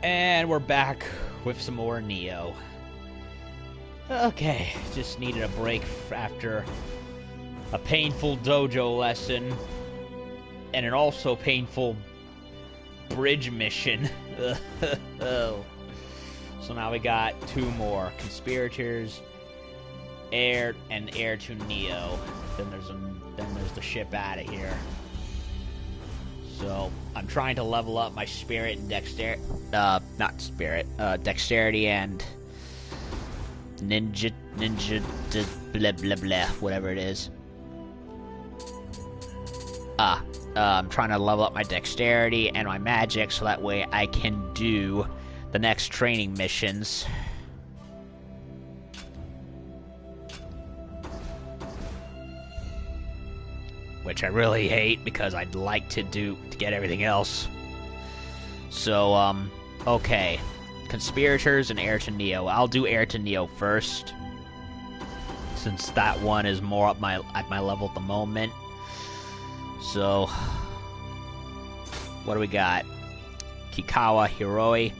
And we're back with some more Nioh. Okay, just needed a break after a painful dojo lesson and an also painful bridge mission. Oh. So now we got two more: Conspirators, Heir, and Heir to Nioh. Then there's the ship out of here. So I'm trying to level up my spirit and dexterity. Dexterity and ninja, blah blah blah, whatever it is. I'm trying to level up my dexterity and my magic so that way I can do the next training missions. Which I really hate because I'd like to get everything else. So, okay. Conspirators and Heir to Nioh. I'll do Heir to Nioh first, since that one is more at my level at the moment. So, what do we got? Kikawa Hiroi.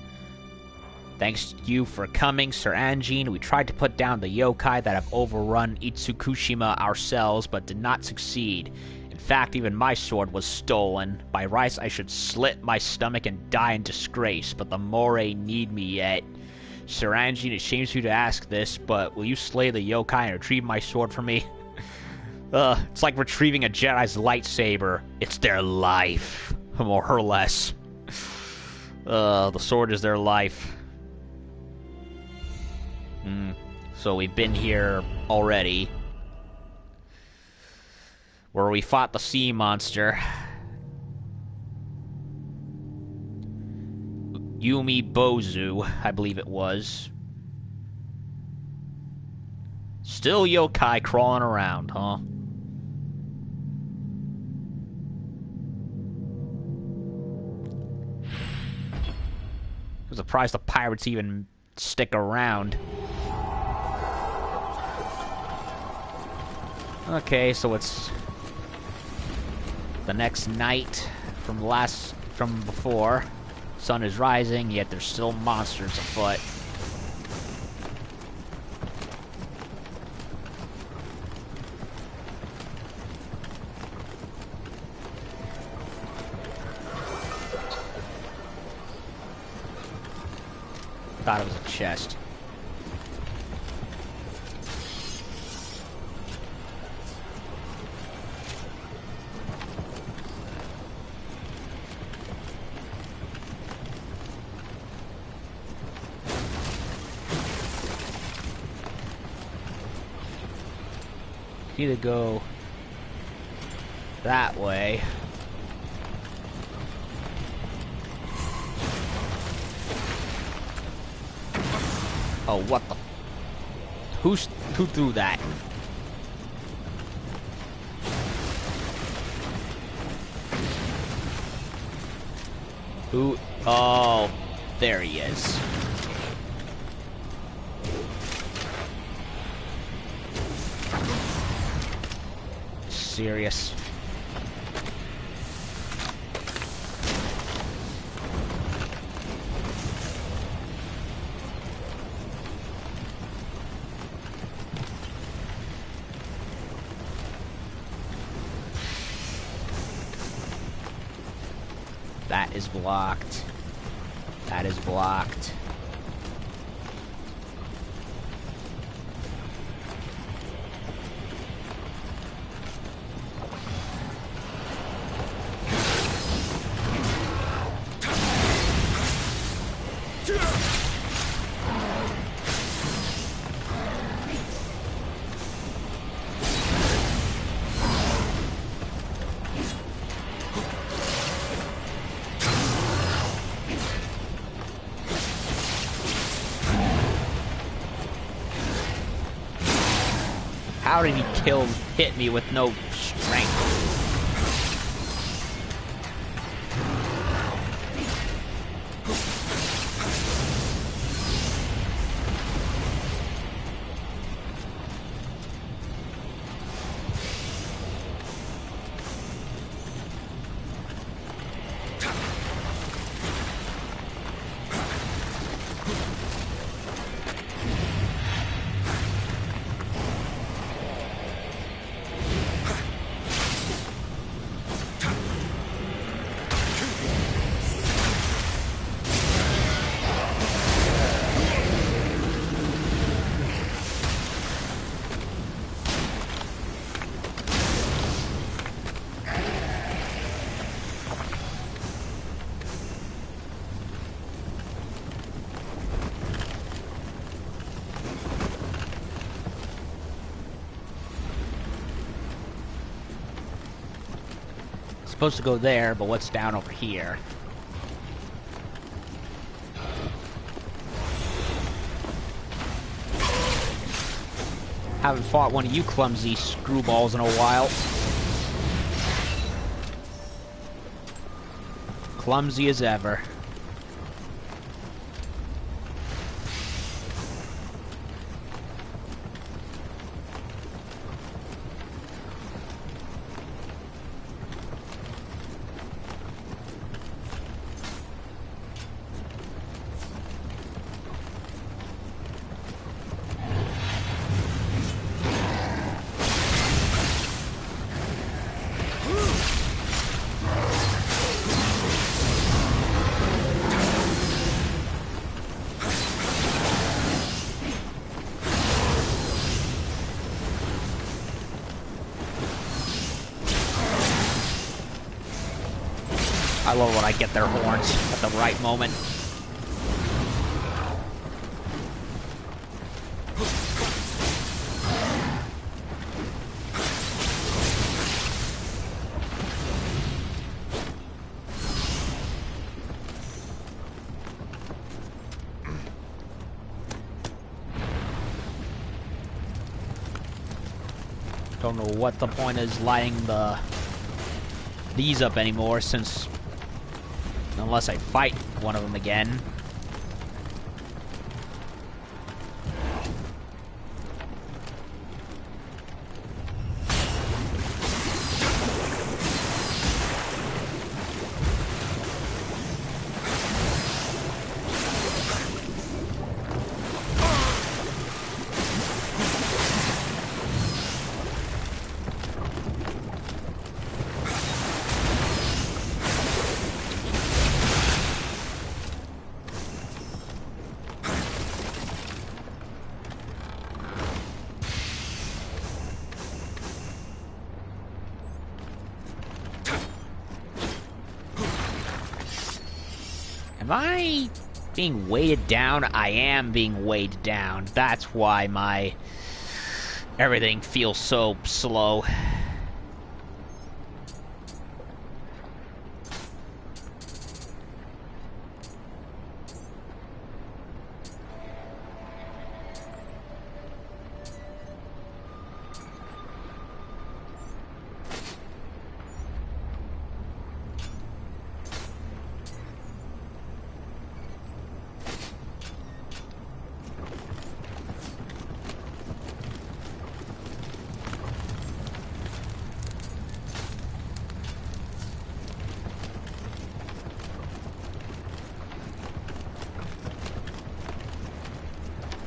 Thanks to you for coming, Sir Anjin. We tried to put down the yokai that have overrun Itsukushima ourselves, but did not succeed. In fact, even my sword was stolen. By rights, I should slit my stomach and die in disgrace, but the Morai need me yet. Sir Anjin, it shames you to ask this, but will you slay the yokai and retrieve my sword for me? It's like retrieving a Jedi's lightsaber. It's their life, more or less. The sword is their life. So we've been here already, where we fought the sea monster. Yumi Bozu, I believe it was. Still yokai crawling around, huh? I'm surprised the pirates even stick around. Okay, so it's the next night from before. Sun is rising, yet there's still monsters afoot. Thought it was a chest. Either go that way. Oh, what the? Who threw that? Who? Oh, there he is. Serious. That is blocked. That is blocked. How did he hit me with no strength? supposed to go there, but what's down over here? Haven't fought one of you clumsy screwballs in a while. Clumsy as ever. I love when I get their horns at the right moment. Don't know what the point is lighting these up anymore, since unless I fight one of them again. Am I being weighted down? I am being weighed down. That's why my everything feels so slow.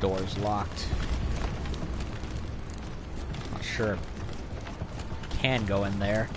Door's locked. Not sure. Can go in there.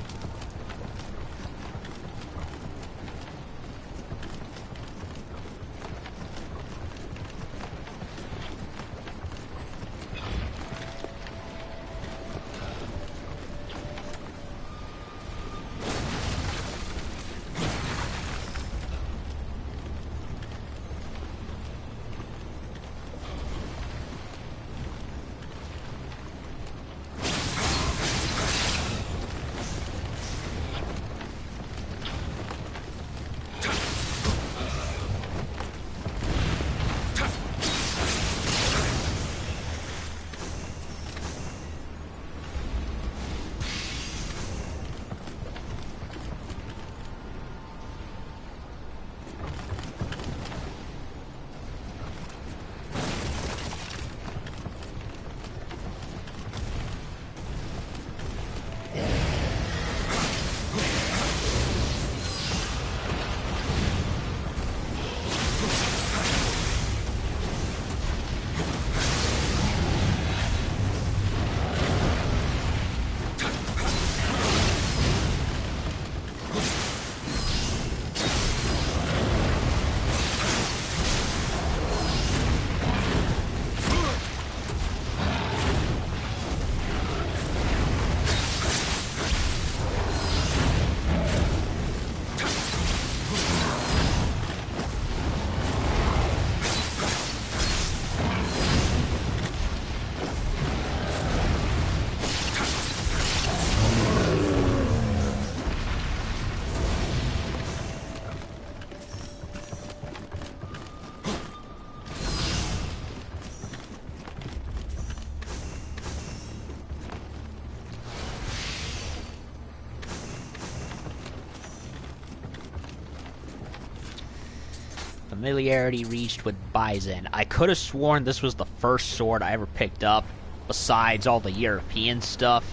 Familiarity reached with Bison. I could have sworn this was the first sword I ever picked up, besides all the European stuff.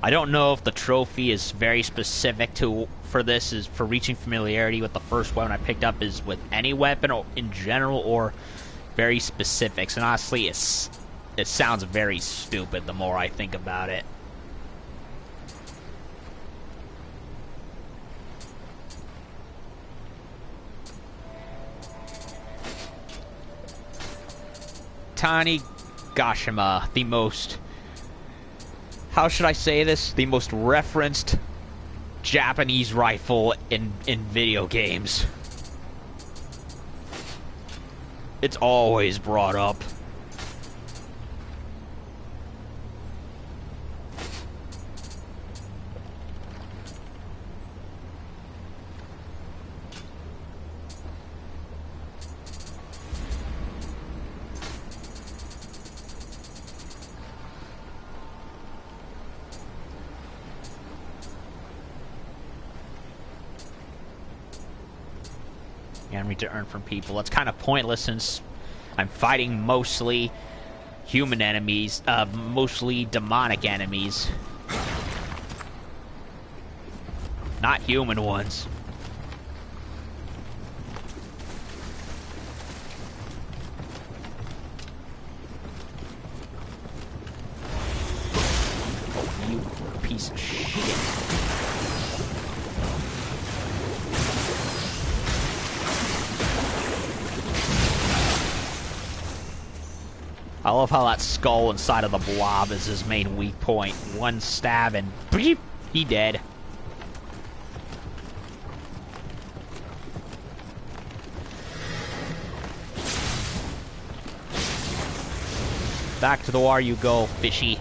I don't know if the trophy is very specific for this, is for reaching familiarity with the first weapon I picked up is with any weapon or in general, or very specifics. And honestly, it sounds very stupid the more I think about it. Tanigashima, the most... how should I say this? The most referenced Japanese rifle in video games. It's always brought up. Enemy to earn from people. That's kind of pointless since I'm fighting mostly human enemies, mostly demonic enemies. Not human ones. Oh, you piece of shit. I love how that skull inside of the blob is his main weak point. One stab and beep, he dead. Back to the war you go, fishy.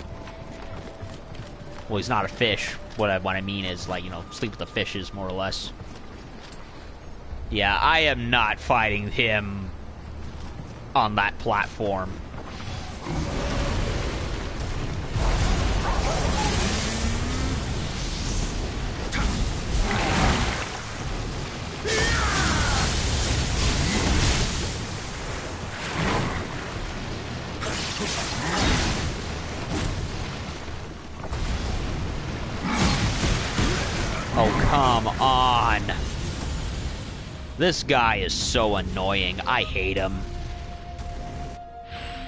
Well, he's not a fish. What I mean is, like, you know, sleep with the fishes, more or less. Yeah, I am not fighting him on that platform. Oh, come on. This guy is so annoying. I hate him.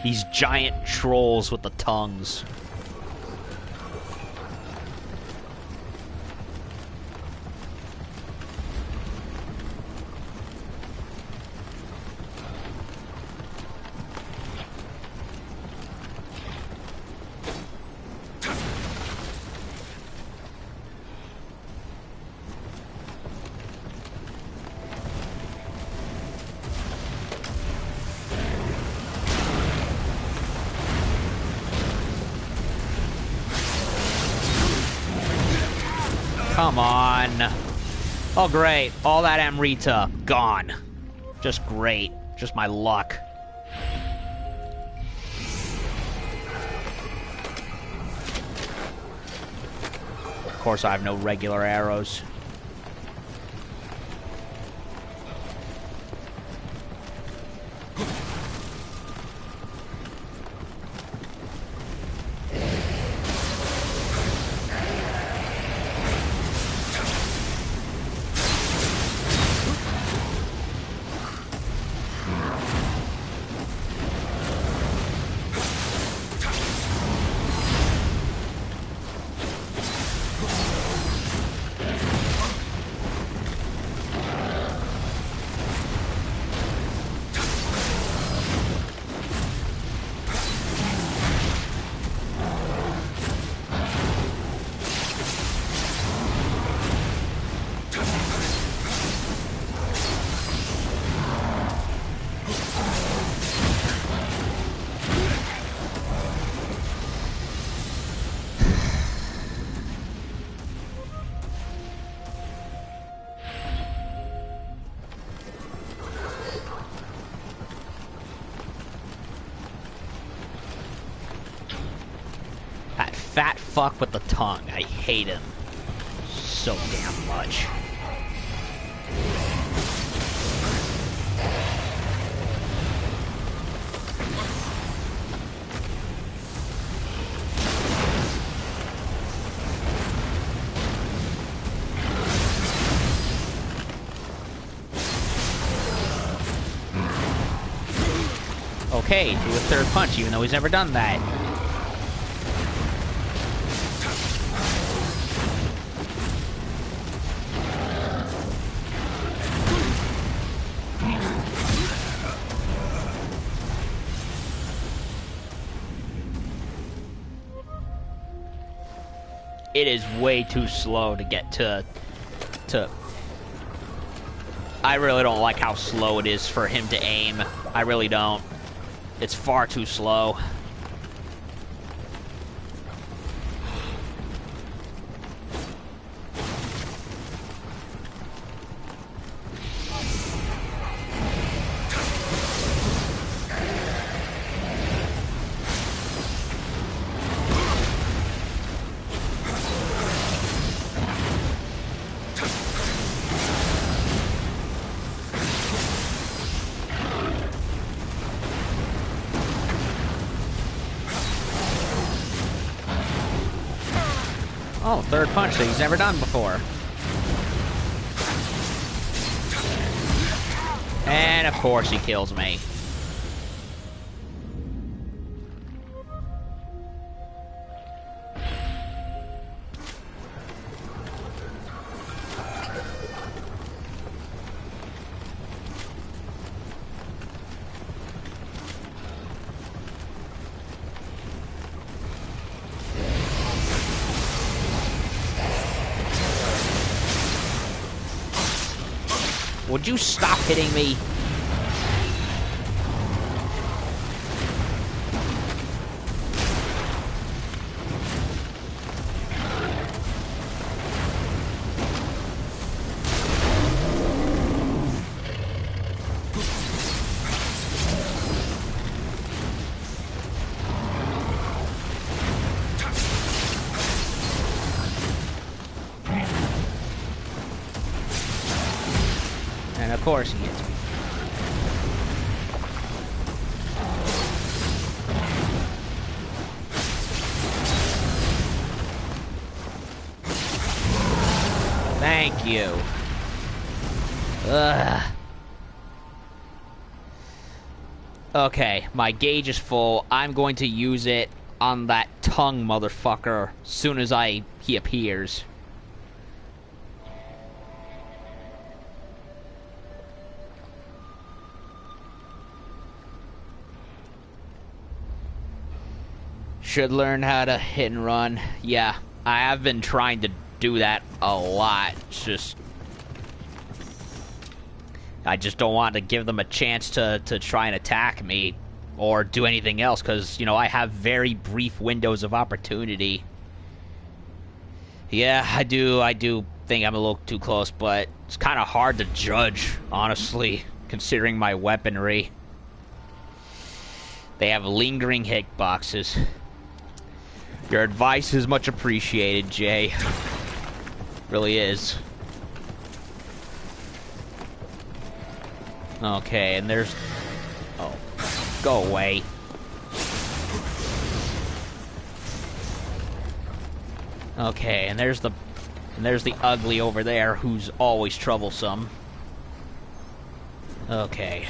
These giant trolls with the tongues. Come on. Oh, great. All that Amrita, gone. Just great. Just my luck. Of course, I have no regular arrows. Fat fuck with the tongue. I hate him so damn much. Okay, do a third punch, even though he's never done that. It is way too slow to get to... I really don't like how slow it is for him to aim. I really don't. It's far too slow. Oh, third punch that he's never done before. And of course he kills me. Would you stop hitting me? And of course he hits me. Thank you. Ugh. Okay, my gauge is full. I'm going to use it on that tongue motherfucker as soon as he appears. Should learn how to hit and run. Yeah, I have been trying to do that a lot. It's just... I just don't want to give them a chance to try and attack me or do anything else, because, you know, I have very brief windows of opportunity. Yeah, I do think I'm a little too close, but it's kind of hard to judge, honestly, considering my weaponry. They have lingering hitboxes. Your advice is much appreciated, Jay. Really is. Okay, and there's... Oh. Go away. Okay, and there's the ugly over there who's always troublesome. Okay.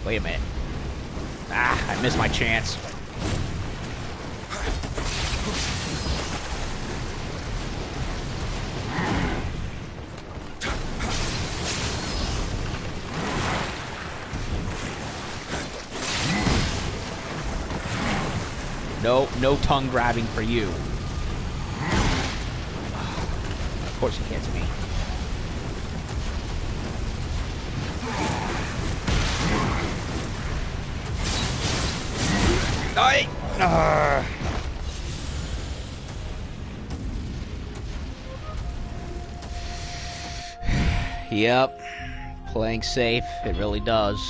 Wait a minute. Ah, I missed my chance. No tongue grabbing for you. Of course he hits me. Yep. Playing safe, it really does.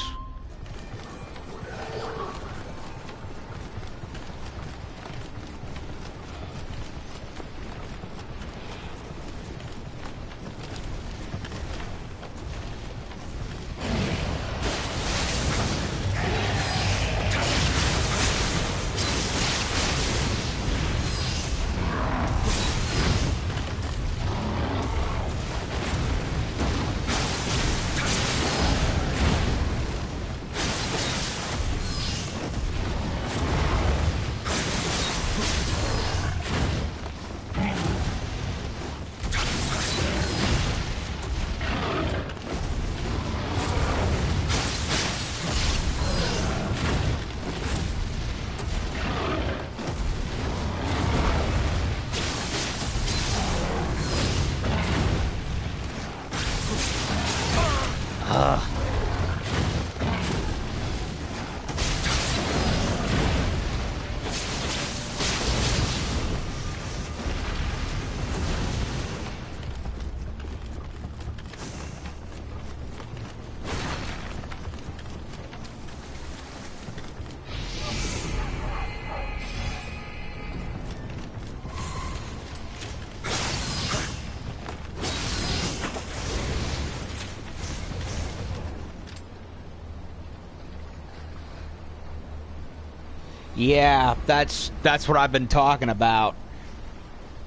Yeah, that's what I've been talking about.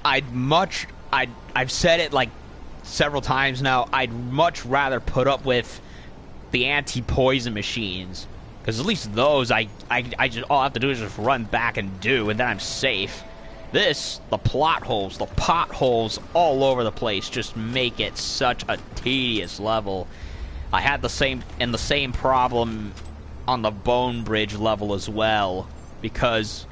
I've said it like several times now. I'd much rather put up with the anti-poison machines, because at least those I just all I have to do is just run back and do, and then I'm safe. This, the plot holes, the potholes all over the place just make it such a tedious level. I had the same problem on the Bone Bridge level as well, because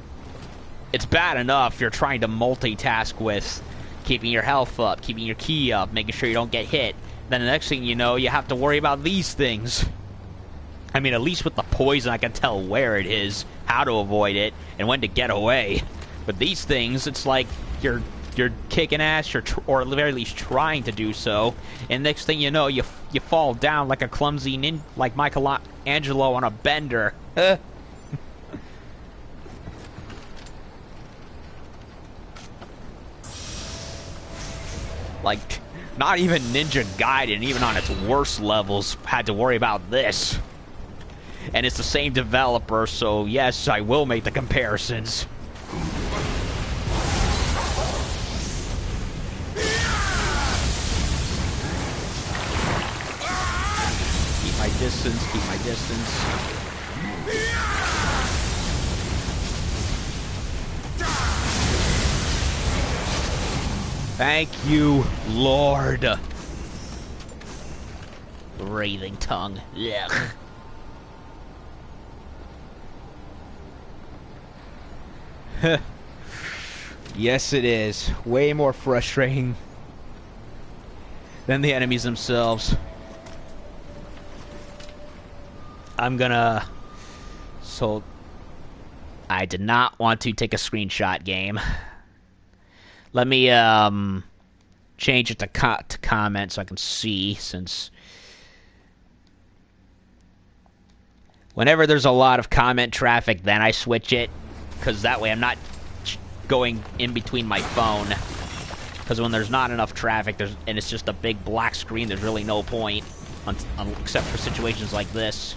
it's bad enough you're trying to multitask with keeping your health up, keeping your key up, making sure you don't get hit. Then the next thing you know, you have to worry about these things. I mean, at least with the poison, I can tell where it is, how to avoid it, and when to get away. But these things, it's like you're kicking ass, or at the very least trying to do so, and next thing you know, you fall down like a clumsy like Michelangelo on a bender. Like, not even Ninja Gaiden, even on its worst levels, had to worry about this. And it's the same developer, so yes, I will make the comparisons. Keep my distance, keep my distance. Thank you, Lord. Breathing tongue. Ugh. Yes, it is. Way more frustrating than the enemies themselves. So, I did not want to take a screenshot game. Let me, change it to comment so I can see, since whenever there's a lot of comment traffic, then I switch it, because that way I'm not going in between my phone. Because when there's not enough traffic, and it's just a big black screen, there's really no point, except for situations like this.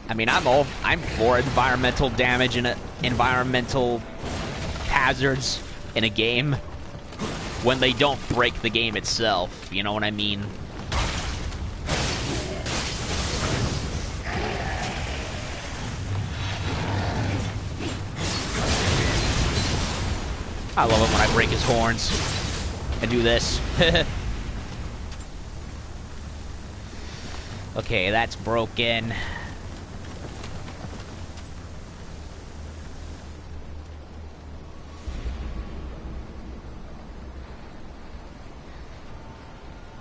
I mean, I'm for environmental damage and environmental hazards in a game when they don't break the game itself. You know what I mean? I love it when I break his horns and do this. Okay, that's broken.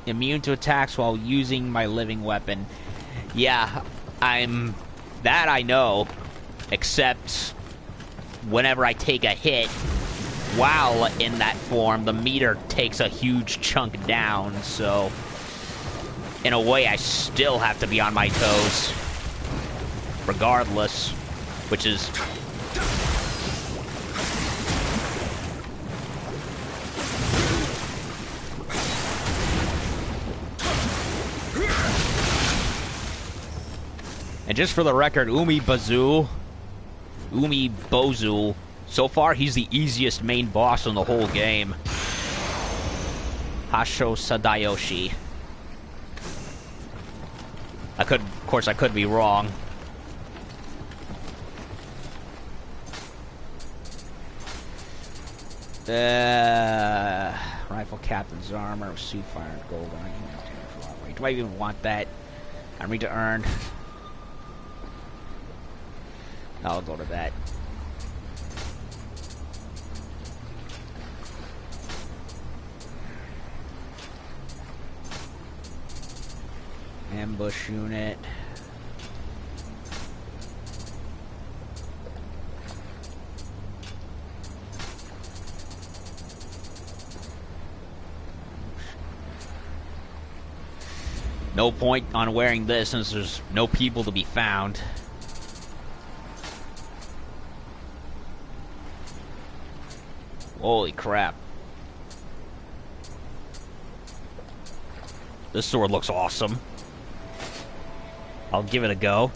Immune to attacks while using my living weapon. Yeah, that I know, except whenever I take a hit while in that form, the meter takes a huge chunk down, so in a way I still have to be on my toes regardless, which is And just for the record, Umi Bozu, so far he's the easiest main boss in the whole game. Hasho Sadayoshi. Of course I could be wrong. Rifle captain's armor, suit fire, and gold. Do I even want that? I need to earn. I'll go to that. Ambush unit. No point on wearing this since there's no people to be found. Holy crap. This sword looks awesome. I'll give it a go.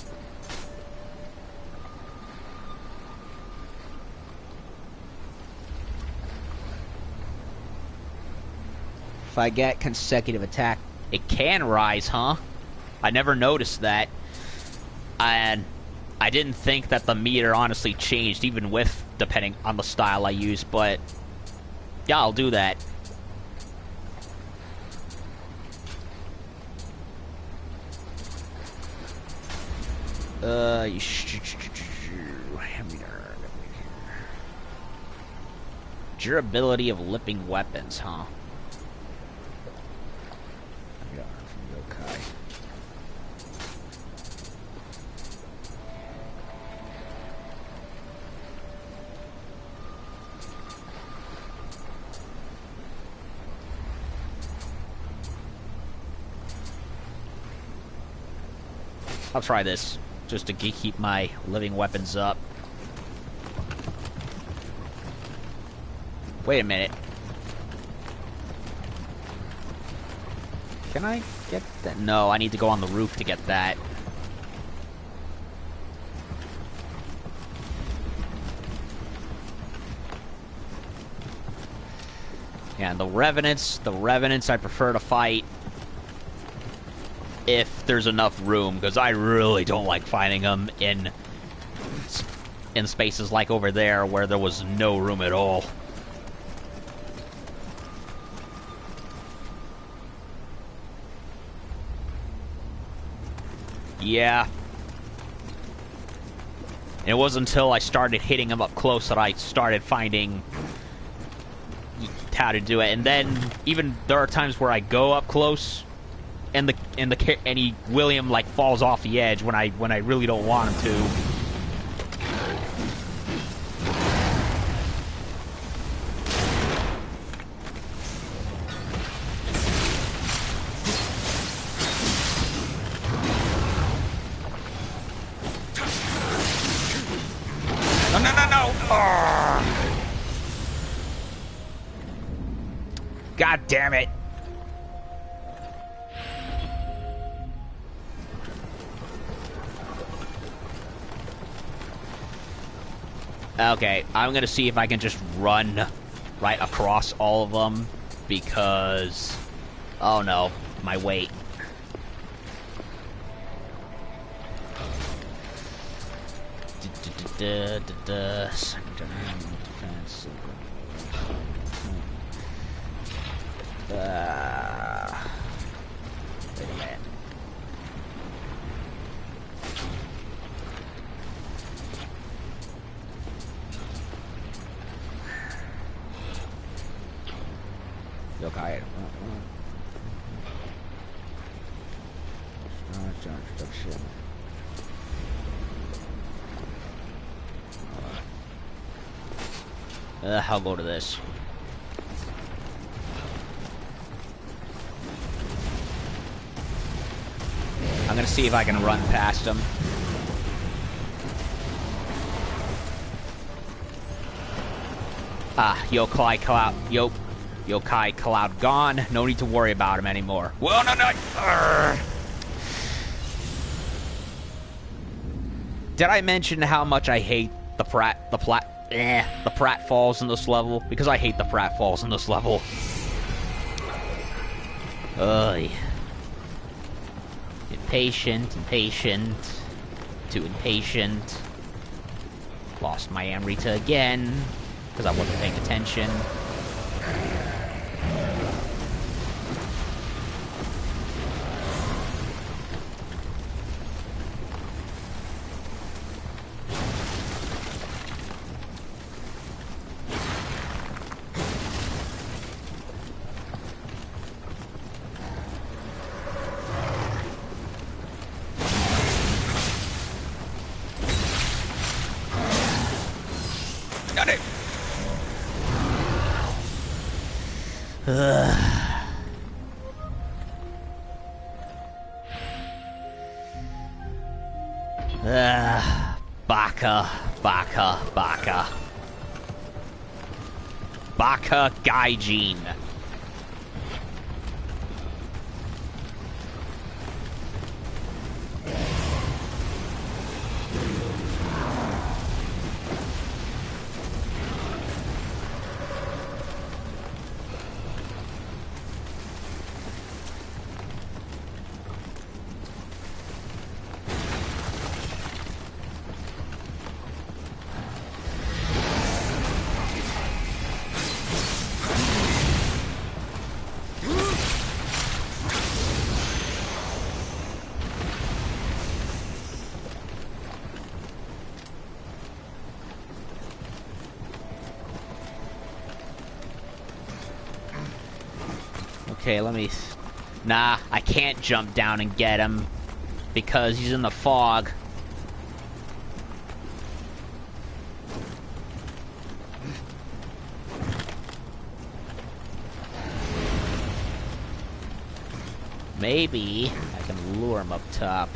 If I get consecutive attack, it can rise, huh? I never noticed that. And I didn't think that the meter honestly changed, even with, depending on the style I use, but yeah, I'll do that. Durability of lipping weapons, huh? Okay. I'll try this, just to keep my living weapons up. Wait a minute. Can I get that? No, I need to go on the roof to get that. Yeah, and the Revenants I prefer to fight if there's enough room, because I really don't like fighting them in spaces like over there where there was no room at all. Yeah. It wasn't until I started hitting them up close that I started finding how to do it. And then even there are times where I go up close and William like falls off the edge when I really don't want him to. God damn it. Okay, I'm gonna see if I can just run right across all of them, because... oh no, my weight. Wait a minute. Okay. I'll go to this. I'm gonna see if I can run past him. Yokai Cloud gone. No need to worry about him anymore. Well, no. Did I mention how much I hate the pratfalls in this level? Because I hate the pratfalls in this level. Ugh. Impatient. Too impatient. Lost my Amrita again, because I wasn't paying attention. Got it! Baka Gaijin. Okay, let me... Nah, I can't jump down and get him because he's in the fog. Maybe I can lure him up top.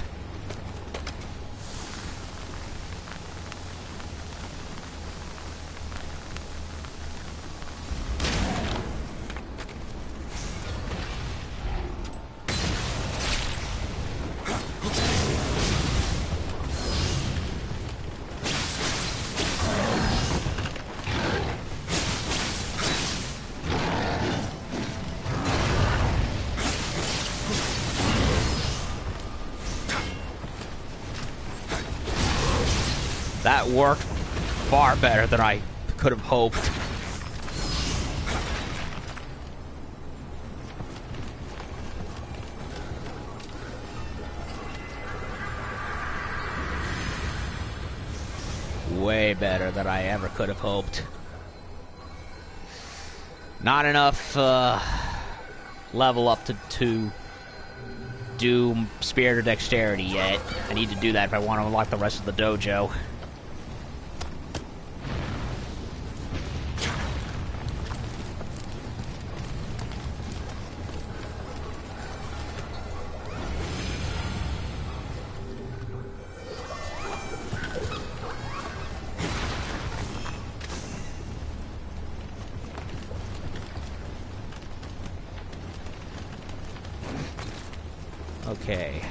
That worked far better than I could have hoped. Way better than I ever could have hoped. Not enough level up to do Spirit of Dexterity yet. I need to do that if I want to unlock the rest of the dojo. Okay.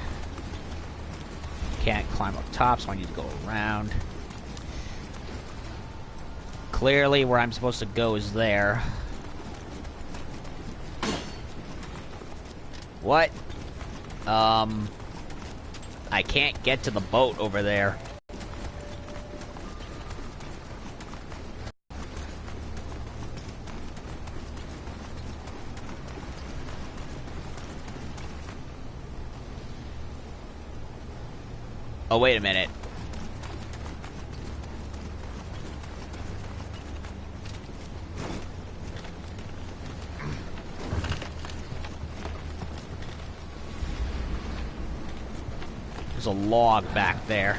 Can't climb up top, so I need to go around. Clearly, where I'm supposed to go is there. What? I can't get to the boat over there. Oh, wait a minute. There's a log back there.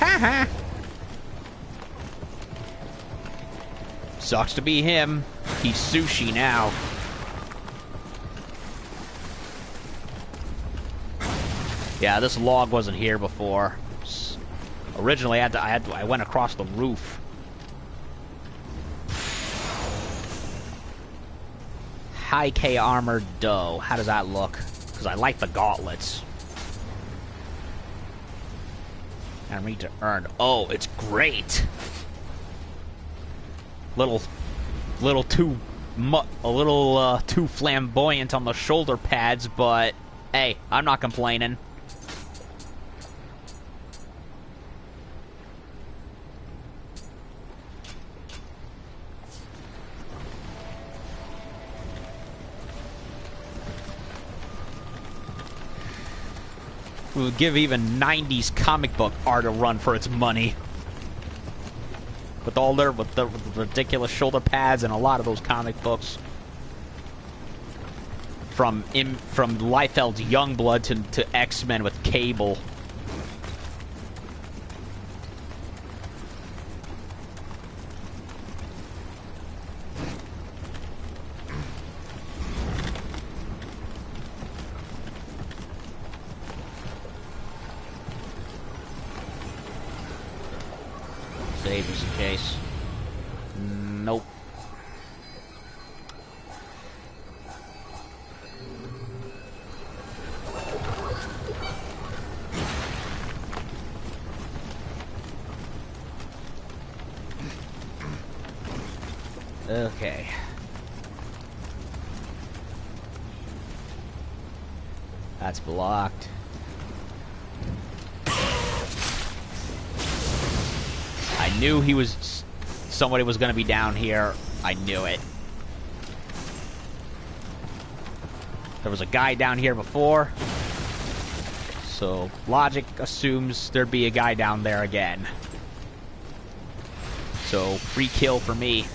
Ha ha! Sucks to be him. He's sushi now. Yeah, this log wasn't here before. Originally, I went across the roof. High K armored dough. How does that look? Because I like the gauntlets. I need to earn. Oh, it's great. Little too too flamboyant on the shoulder pads, but hey, I'm not complaining. We would give even 90s comic book art a run for its money. With the ridiculous shoulder pads and a lot of those comic books. From Liefeld's Youngblood to X-Men with Cable. Save just in case. Nope. Okay. That's blocked. I knew somebody was going to be down here. I knew it. There was a guy down here before. So, logic assumes there'd be a guy down there again. So, free kill for me.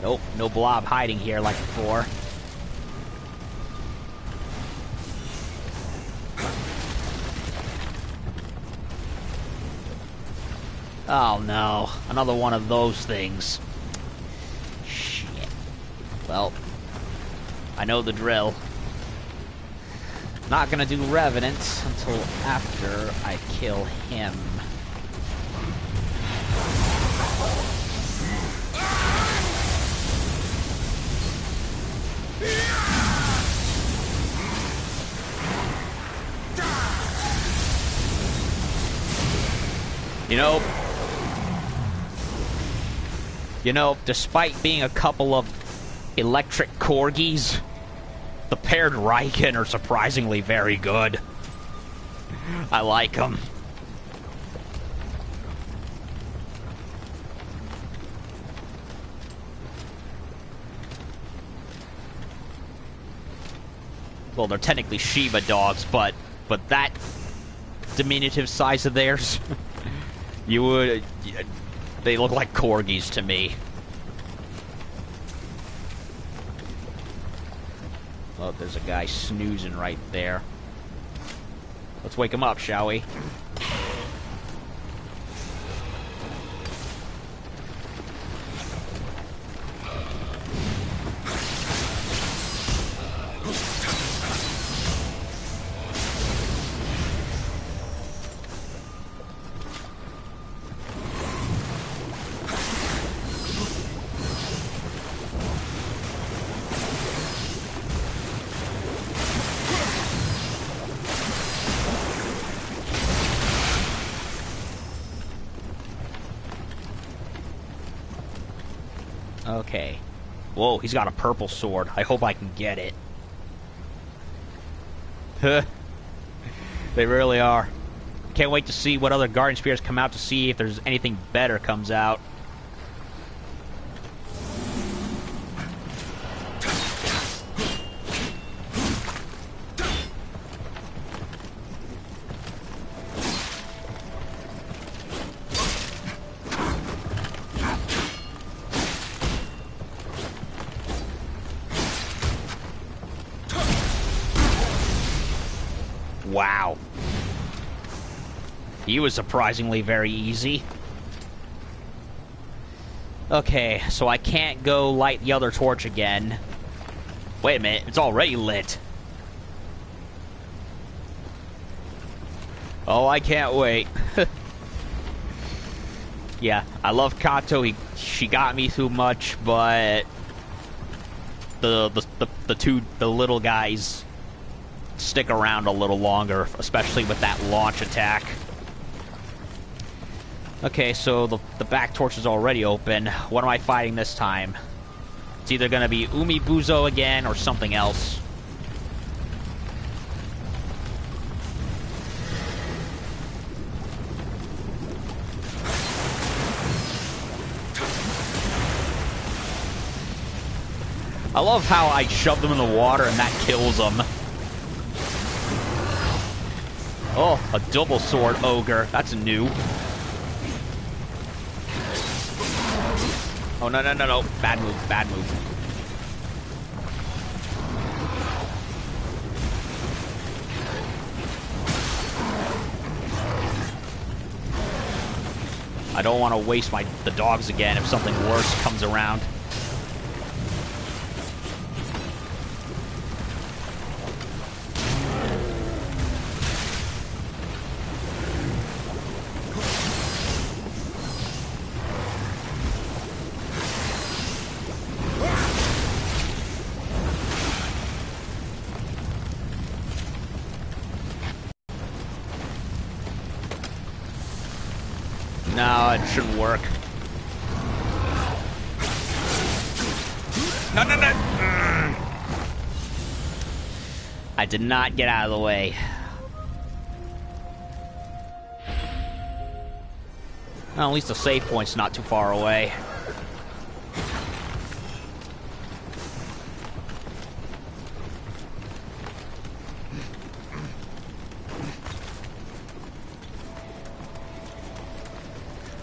Nope, no blob hiding here like before. Oh no, another one of those things. Shit. Well, I know the drill. Not gonna do Revenant until after I kill him. You know, despite being a couple of electric corgis, the paired Riken are surprisingly very good. I like them. Well, they're technically Shiba dogs, but that diminutive size of theirs, they look like corgis to me. Oh, there's a guy snoozing right there. Let's wake him up, shall we? Okay. Whoa, he's got a purple sword. I hope I can get it. They really are. Can't wait to see what other Guardian Spirits come out to see if there's anything better comes out. Wow. He was surprisingly very easy. Okay, so I can't go light the other torch again. Wait a minute, it's already lit. Oh, I can't wait. Yeah, I love Kato. She got me too much, but the little guys stick around a little longer, especially with that launch attack. Okay, so the back torch is already open. What am I fighting this time? It's either gonna be Umibuzo again or something else. I love how I shove them in the water and that kills them. Oh, a double sword ogre. That's new. Oh, no, no, no, no. Bad move, bad move. I don't want to waste the dogs again if something worse comes around. No, it shouldn't work. No, no, no! I did not get out of the way. Well, at least the save point's not too far away.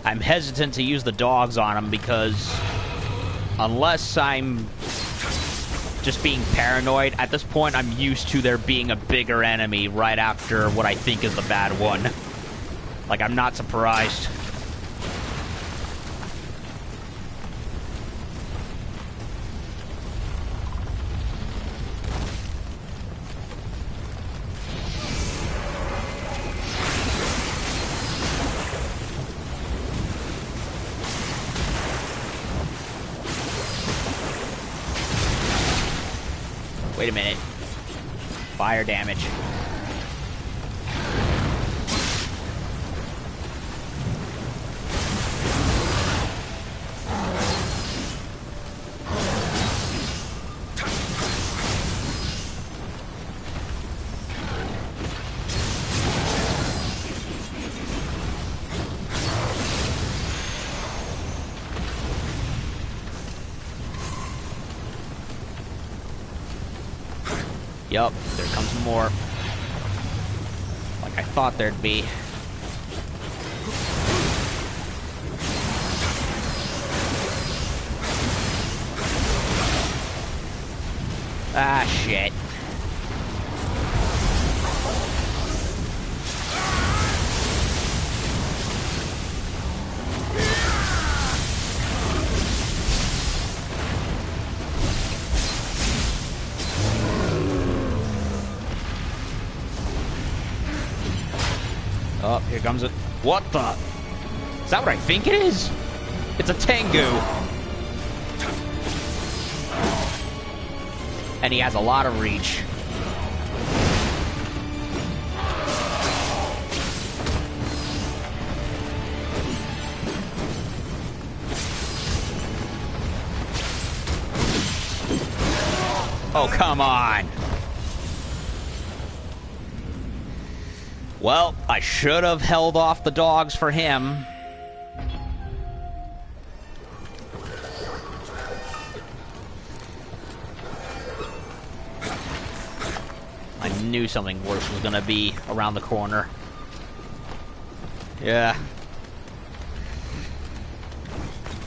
I'm hesitant to use the dogs on him because unless I'm just being paranoid, at this point I'm used to there being a bigger enemy right after what I think is the bad one. Like, I'm not surprised. Wait a minute. Fire damage. Yup, there comes more. Like I thought there'd be. Ah, shit. Oh, here comes it. What the? Is that what I think it is? It's a Tengu. And he has a lot of reach. Oh, come on. Well, I should have held off the dogs for him. I knew something worse was gonna be around the corner. Yeah.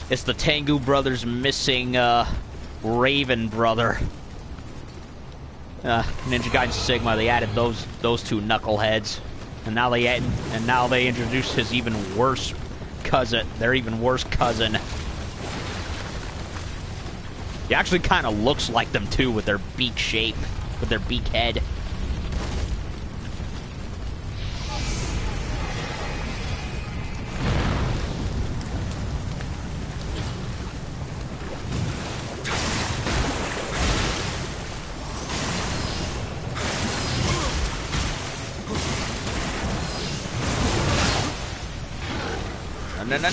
It's the Tengu brothers missing, Raven brother. Ninja Gaiden Sigma, they added those two knuckleheads. And now they introduced his even worse cousin. Their even worse cousin. He actually kind of looks like them too, with their beak shape, with their beak head. No.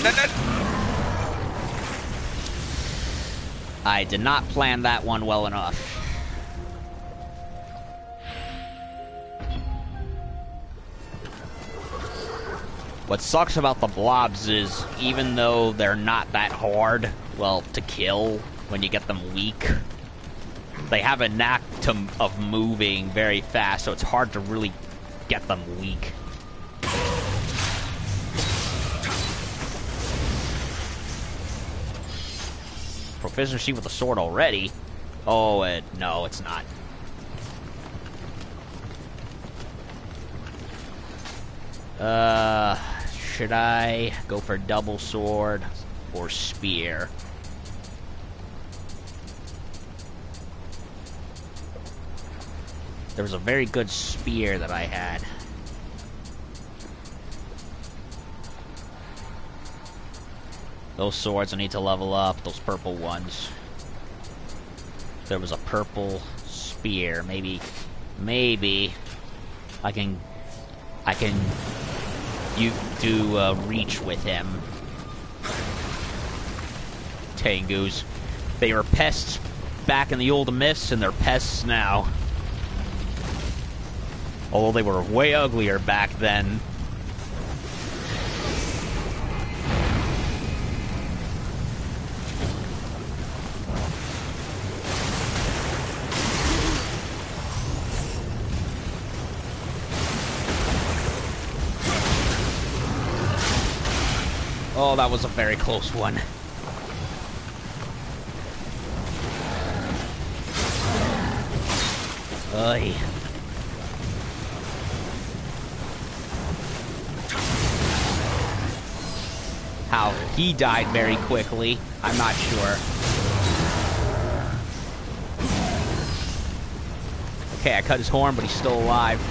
I did not plan that one well enough. What sucks about the blobs is, even though they're not that hard, well, to kill when you get them weak, they have a knack of moving very fast, so it's hard to really get them weak. Proficiency with the sword already? Oh, no, it's not. Should I go for double sword or spear? There was a very good spear that I had. Those swords I need to level up, those purple ones. There was a purple spear. Maybe I can you do reach with him. Tengus. They were pests back in the old myths, and they're pests now. Although they were way uglier back then. Oh, that was a very close one. Oy. How he died very quickly, I'm not sure. Okay, I cut his horn, but he's still alive.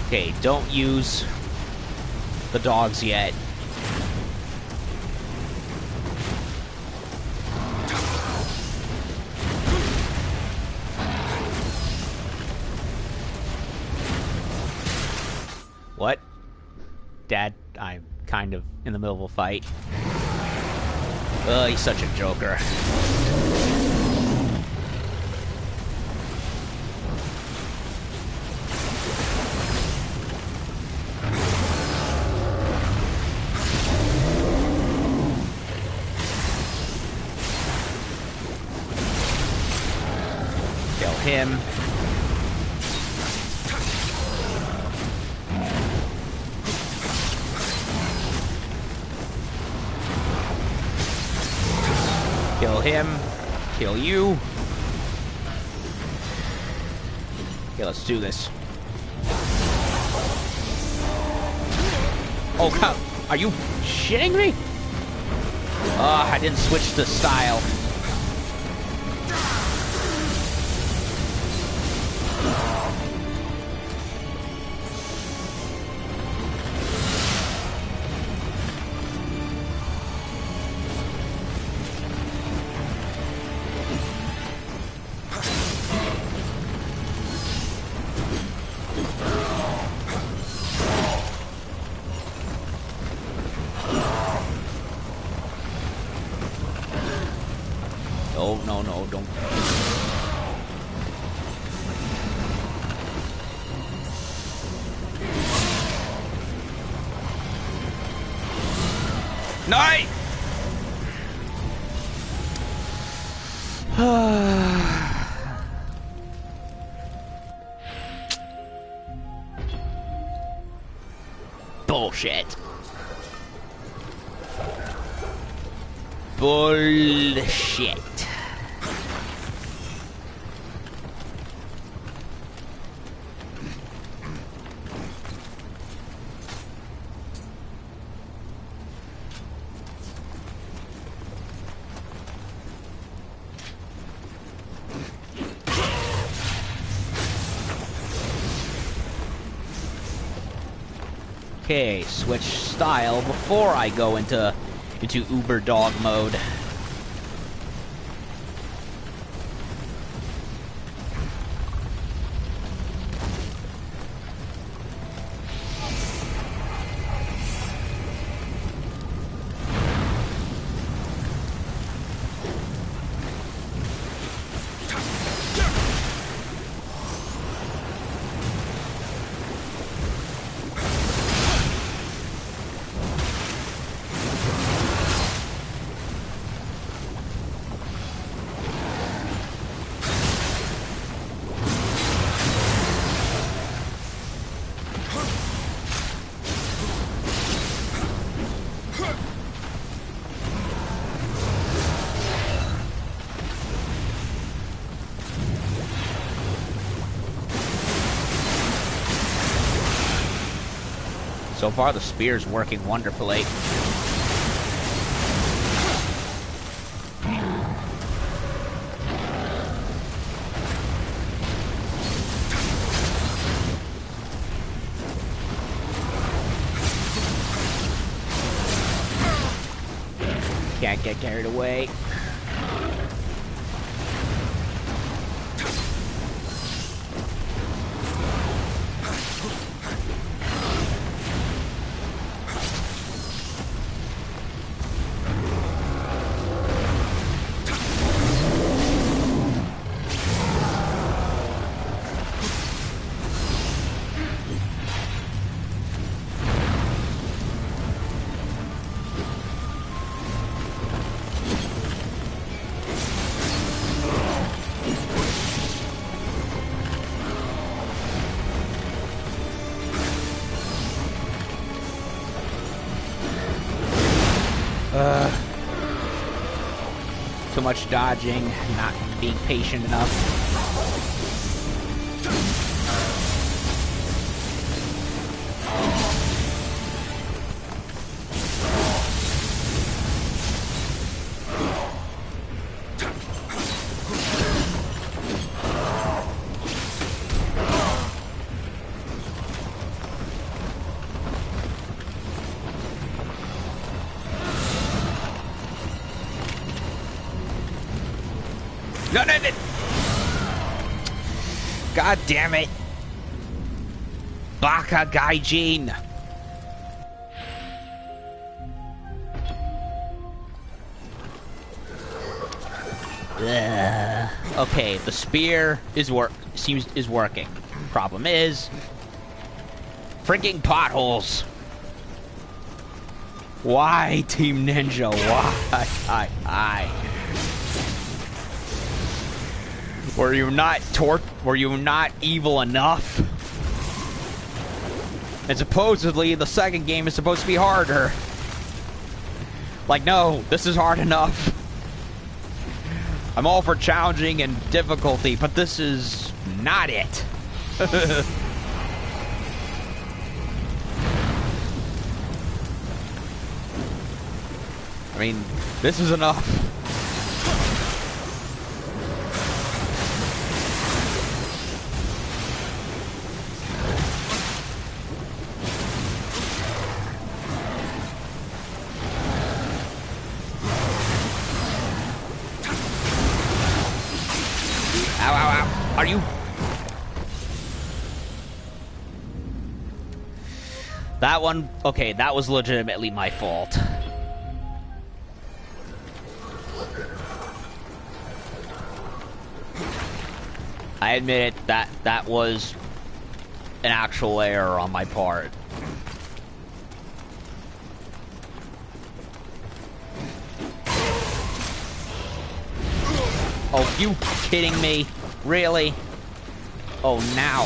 Okay, don't use the dogs yet. What? Dad, I'm kind of in the middle of a fight. He's such a joker. Him. Kill him. Kill you. Okay, let's do this. Oh, God. Are you shitting me? I didn't switch the style. No, don't. Night! Bullshit. Bullshit. Okay, switch style before I go into Uber Dog mode. So far, the spear's working wonderfully. Can't get carried away. Too much dodging, not being patient enough. No, no, no! God damn it! Baka Gaijin! Okay, the spear is working. Problem is, freaking potholes. Why, Team Ninja? Why? Were you not evil enough? And supposedly the second game is supposed to be harder. Like, no, this is hard enough. I'm all for challenging and difficulty, but this is not it. I mean, this is enough. Ow, ow, ow. Are you... That one... Okay, that was legitimately my fault. I admit it, that was an actual error on my part. Oh, you kidding me? Really? Oh, now.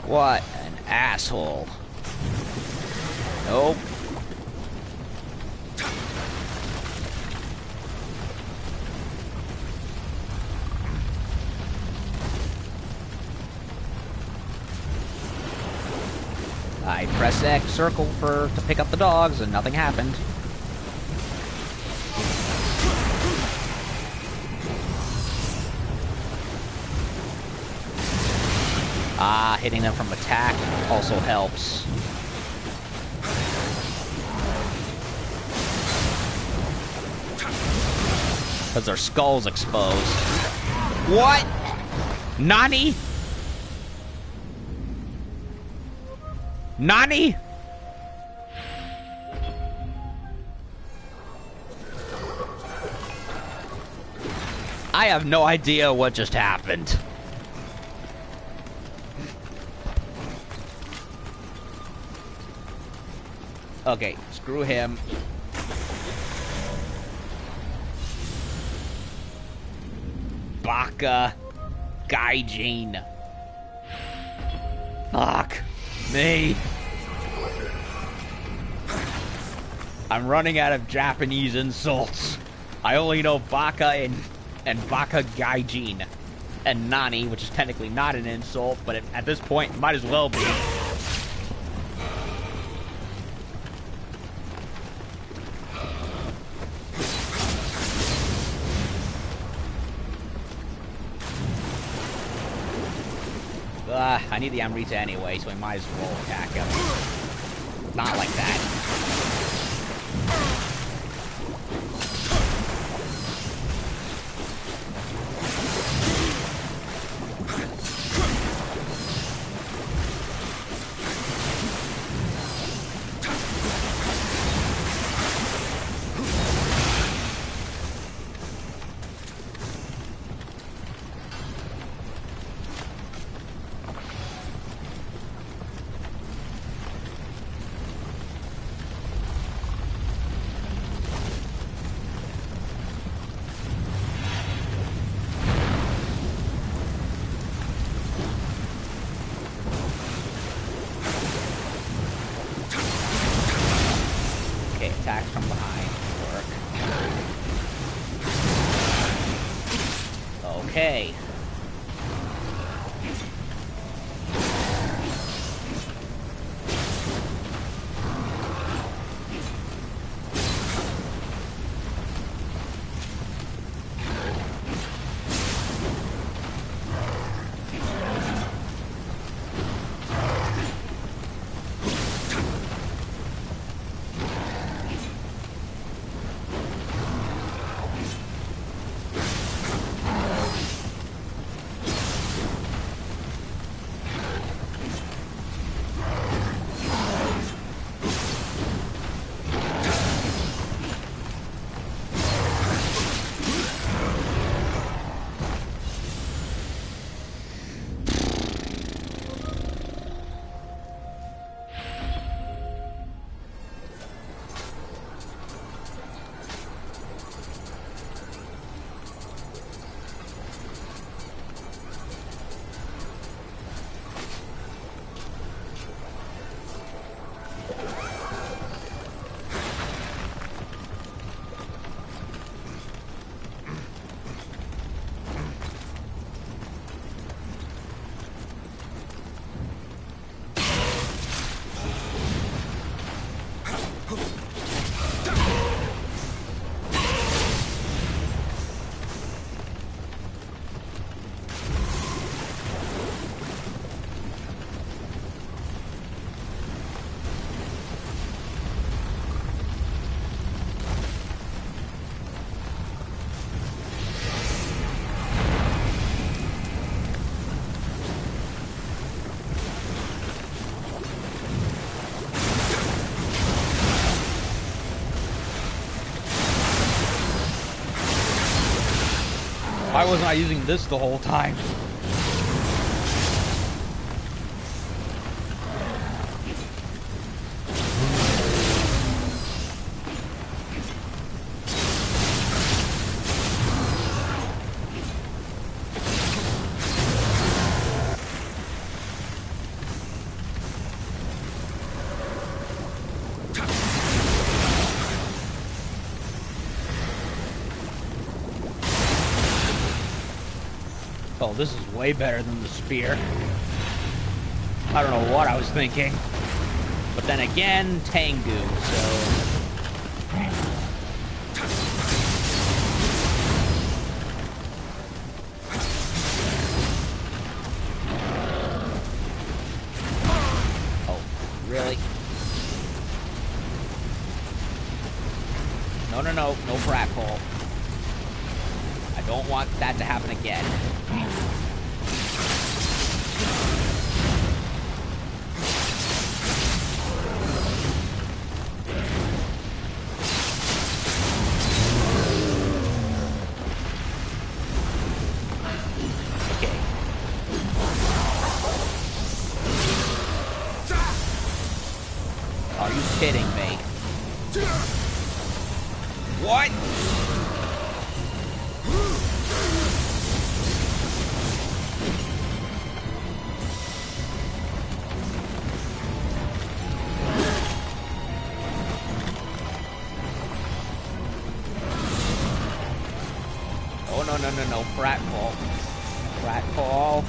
What an asshole. Nope. I pressed X circle to pick up the dogs and nothing happened. Hitting them from attack also helps. Because their skull's exposed. What? Nani? Nani? I have no idea what just happened. Okay, screw him. Baka Gaijin. Fuck me. I'm running out of Japanese insults. I only know Baka and Baka Gaijin. And Nani, which is technically not an insult, but at this point, might as well be. I need the Amrita anyway, so I might as well attack him. Not like that. Attacks from behind work. Okay. Why wasn't I using this the whole time? Oh, this is way better than the spear. I don't know what I was thinking. But then again, Tengu, so... Oh, really? No brat hole. I don't want that to happen again. Okay. Are you kidding me? What? Oh, no, brat ball. Brat ball.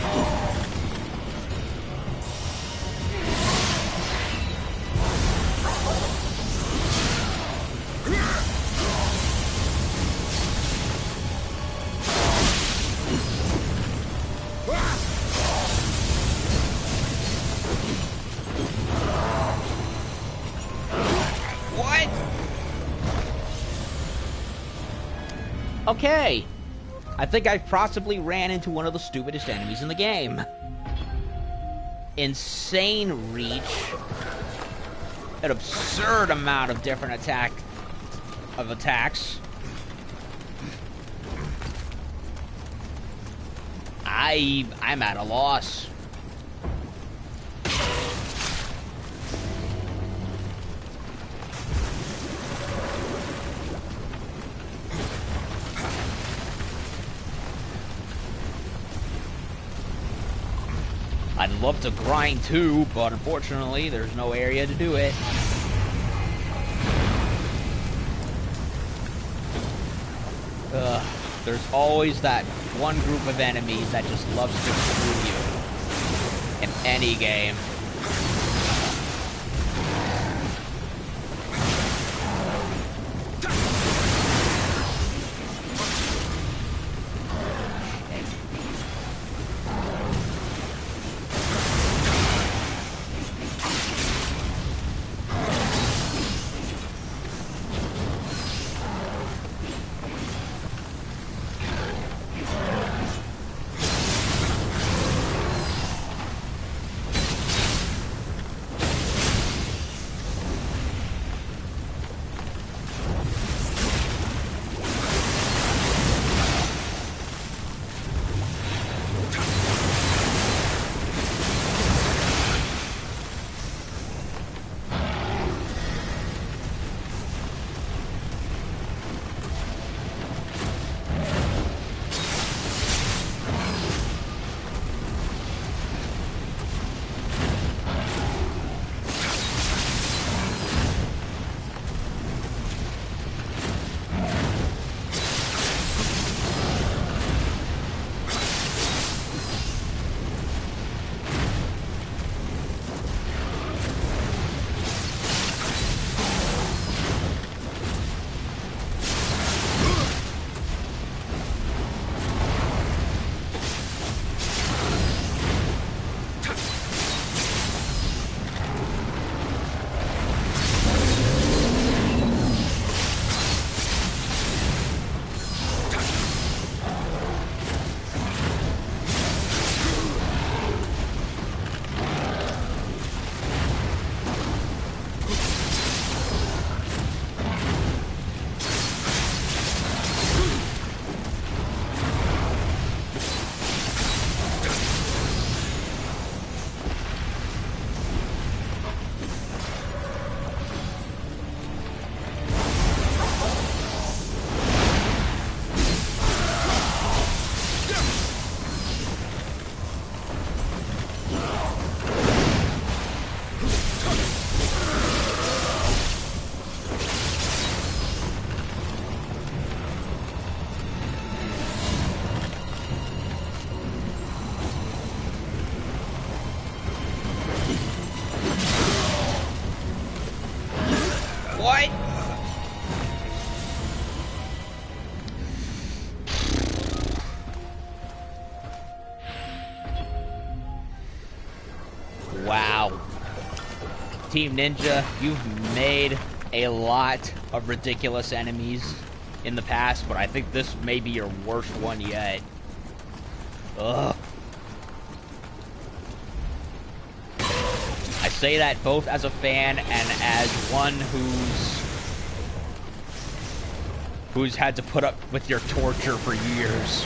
Okay. I think I possibly ran into one of the stupidest enemies in the game. Insane reach. An absurd amount of different attacks. I'm at a loss. I'd love to grind too, but unfortunately, there's no area to do it. There's always that one group of enemies that just loves to screw you in any game. What? Wow. Team Ninja, you've made a lot of ridiculous enemies in the past, but I think this may be your worst one yet. Ugh. I say that both as a fan and as one who's had to put up with your torture for years.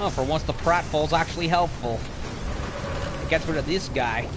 Oh, for once the pratfall's actually helpful. It gets rid of this guy.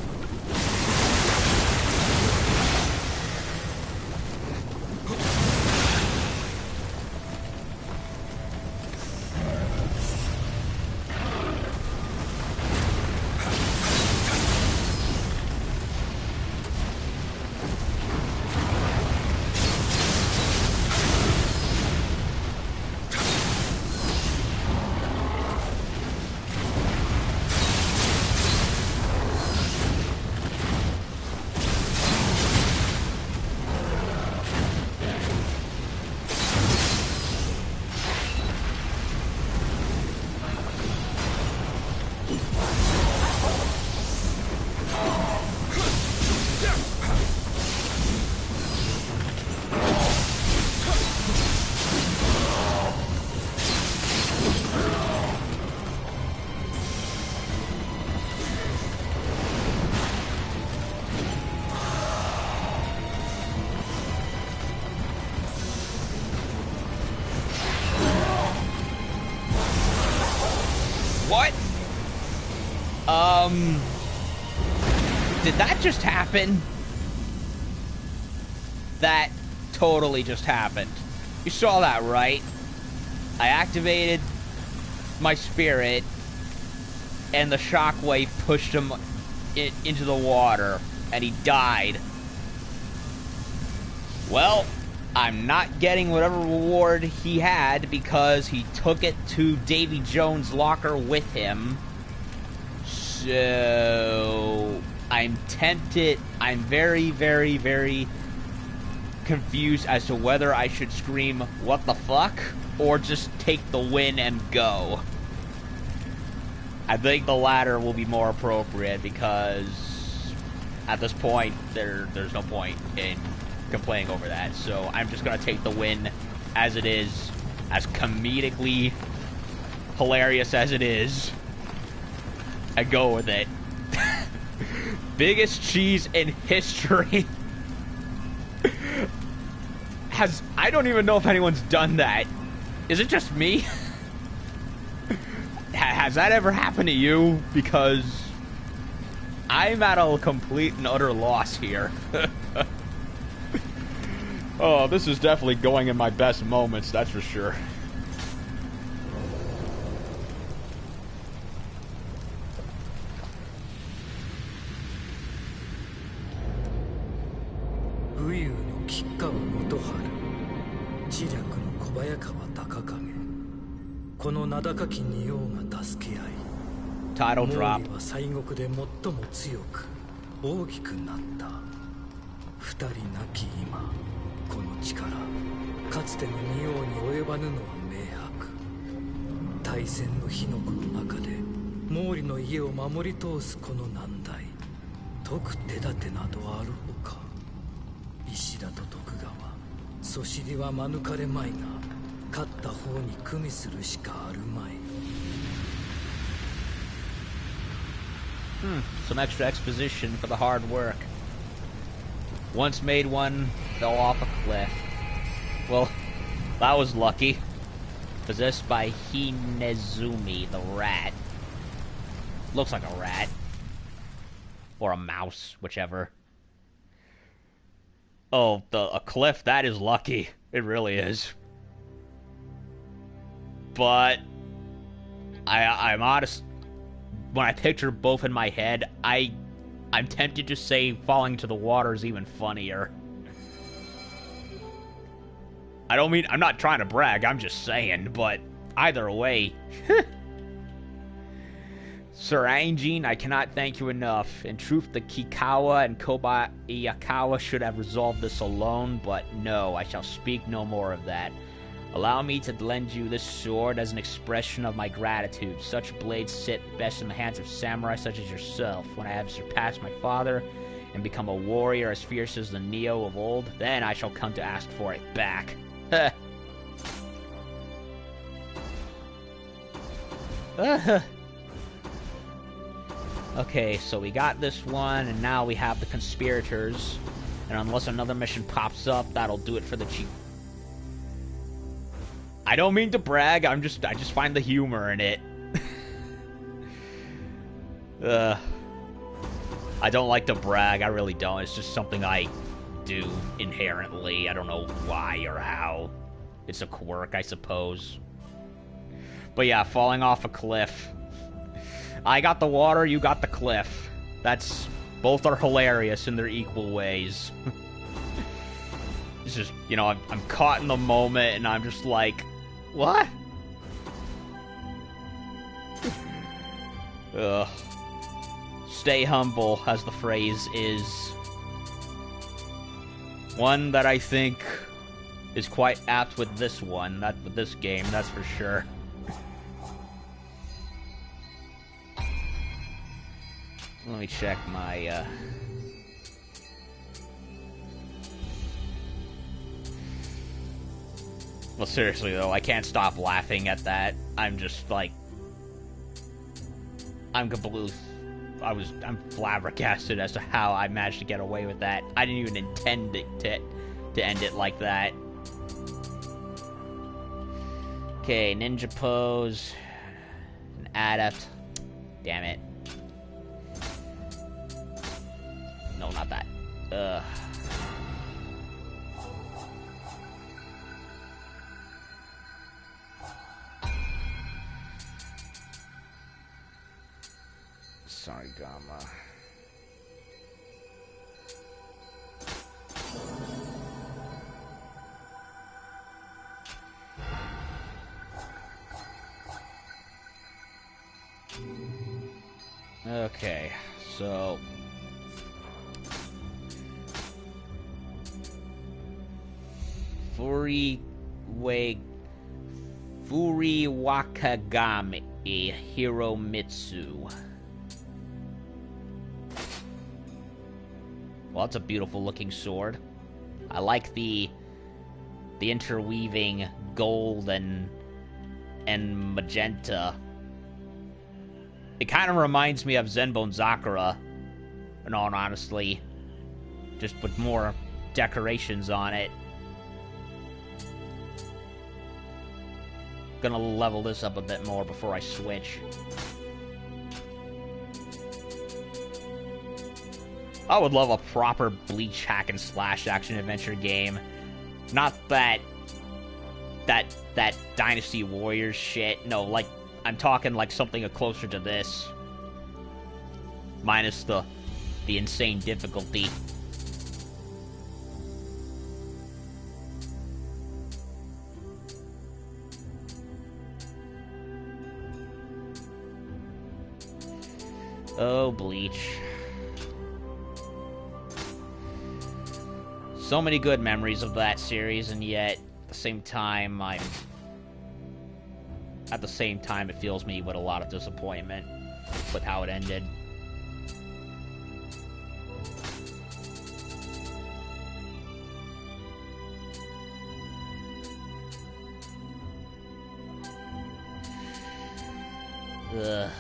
What? Did that just happen? That totally just happened. You saw that, right? I activated my spirit, and the shockwave pushed him into the water, and he died. Well, I'm not getting whatever reward he had because he took it to Davy Jones' locker with him. So I'm tempted. I'm very, very, very confused as to whether I should scream, "What the fuck?" or just take the win and go. I think the latter will be more appropriate because at this point, there's no point in complaining over that. So I'm just going to take the win as it is, as comedically hilarious as it is, and go with it. Biggest cheese in history. I don't even know if anyone's done that. Is it just me? Has that ever happened to you? Because I'm at a complete and utter loss here. Oh, this is definitely going in my best moments, that's for sure. Title drop. Some extra exposition for the hard work. Once made one, fell off a cliff. Well, that was lucky. Possessed by Hinezumi, the rat. Looks like a rat. Or a mouse, whichever. Oh, a cliff, that is lucky. It really is. But I'm honest. When I picture both in my head, I'm tempted to say falling to the water is even funnier. I'm not trying to brag, I'm just saying, but either way. Sir Anjin, I cannot thank you enough. In truth, the Kikawa and Kobayakawa should have resolved this alone, but no, I shall speak no more of that. Allow me to lend you this sword as an expression of my gratitude. Such blades sit best in the hands of samurai such as yourself. When I have surpassed my father and become a warrior as fierce as the Nioh of old, then I shall come to ask for it back. Okay, so we got this one, and now we have the Conspirators. And unless another mission pops up, that'll do it for the cheap. I don't mean to brag, I just find the humor in it. I don't like to brag, I really don't. It's just something I do inherently. I don't know why or how. It's a quirk, I suppose. But yeah, falling off a cliff. I got the water, you got the cliff. Both are hilarious in their equal ways. It's just, you know, I'm caught in the moment and I'm just like, what? Ugh. Stay humble, as the phrase is. One that I think is quite apt with this one, not with this game, that's for sure. Let me check my, Well, seriously, though, I can't stop laughing at that. I'm just, like... I'm flabbergasted as to how I managed to get away with that. I didn't even intend it to end it like that. Okay, ninja pose. An Adept. Damn it. No, not that. Sorry, Gamma. Okay, so Wakagami Hiromitsu. Well, that's a beautiful looking sword. I like the interweaving gold and magenta. It kind of reminds me of Zenbone Zakura, in all honesty, just with more decorations on it. Gonna level this up a bit more before I switch. I would love a proper Bleach hack and slash action adventure game. Not that Dynasty Warriors shit. No, like, I'm talking like something closer to this. Minus the insane difficulty. Oh, Bleach. So many good memories of that series, and yet, at the same time, it fills me with a lot of disappointment with how it ended. Ugh.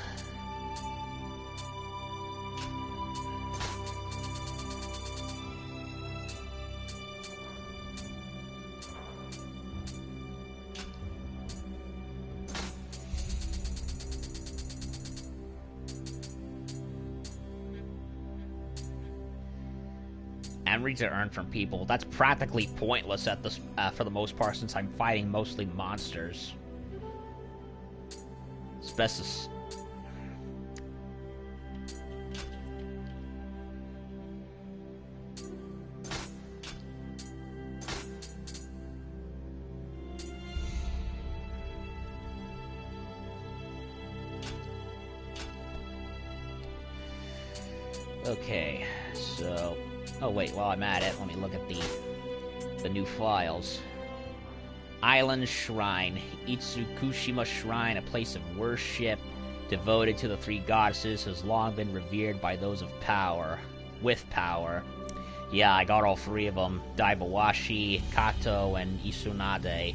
Memories are earned from people. That's practically pointless at this, for the most part, since I'm fighting mostly monsters. It's best to... Okay, so... Oh wait, while I'm at it, let me look at the new files. Island Shrine. Itsukushima Shrine, a place of worship devoted to the three goddesses, has long been revered by those of power. With power. Yeah, I got all three of them. Daibawashi, Kato, and Isunade.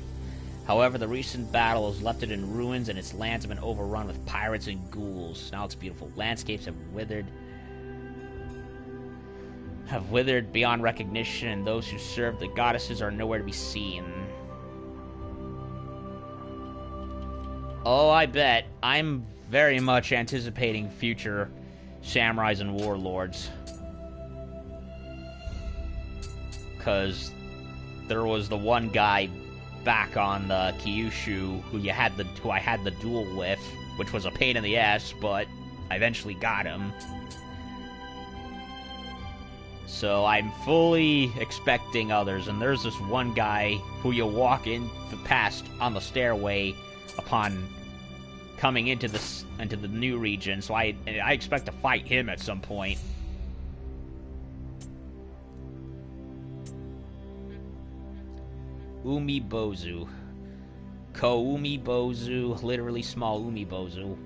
However, the recent battle has left it in ruins, and its lands have been overrun with pirates and ghouls. Now its beautiful landscapes have withered beyond recognition, and those who serve the goddesses are nowhere to be seen. Oh, I bet. I'm very much anticipating future samurais and warlords. Because there was the one guy back on the Kyushu who I had the duel with, which was a pain in the ass, but I eventually got him. So I'm fully expecting others, and there's this one guy who you walk in past on the stairway upon coming into the new region. So I expect to fight him at some point. Umibozu. Ko-umibozu, literally small umibozu,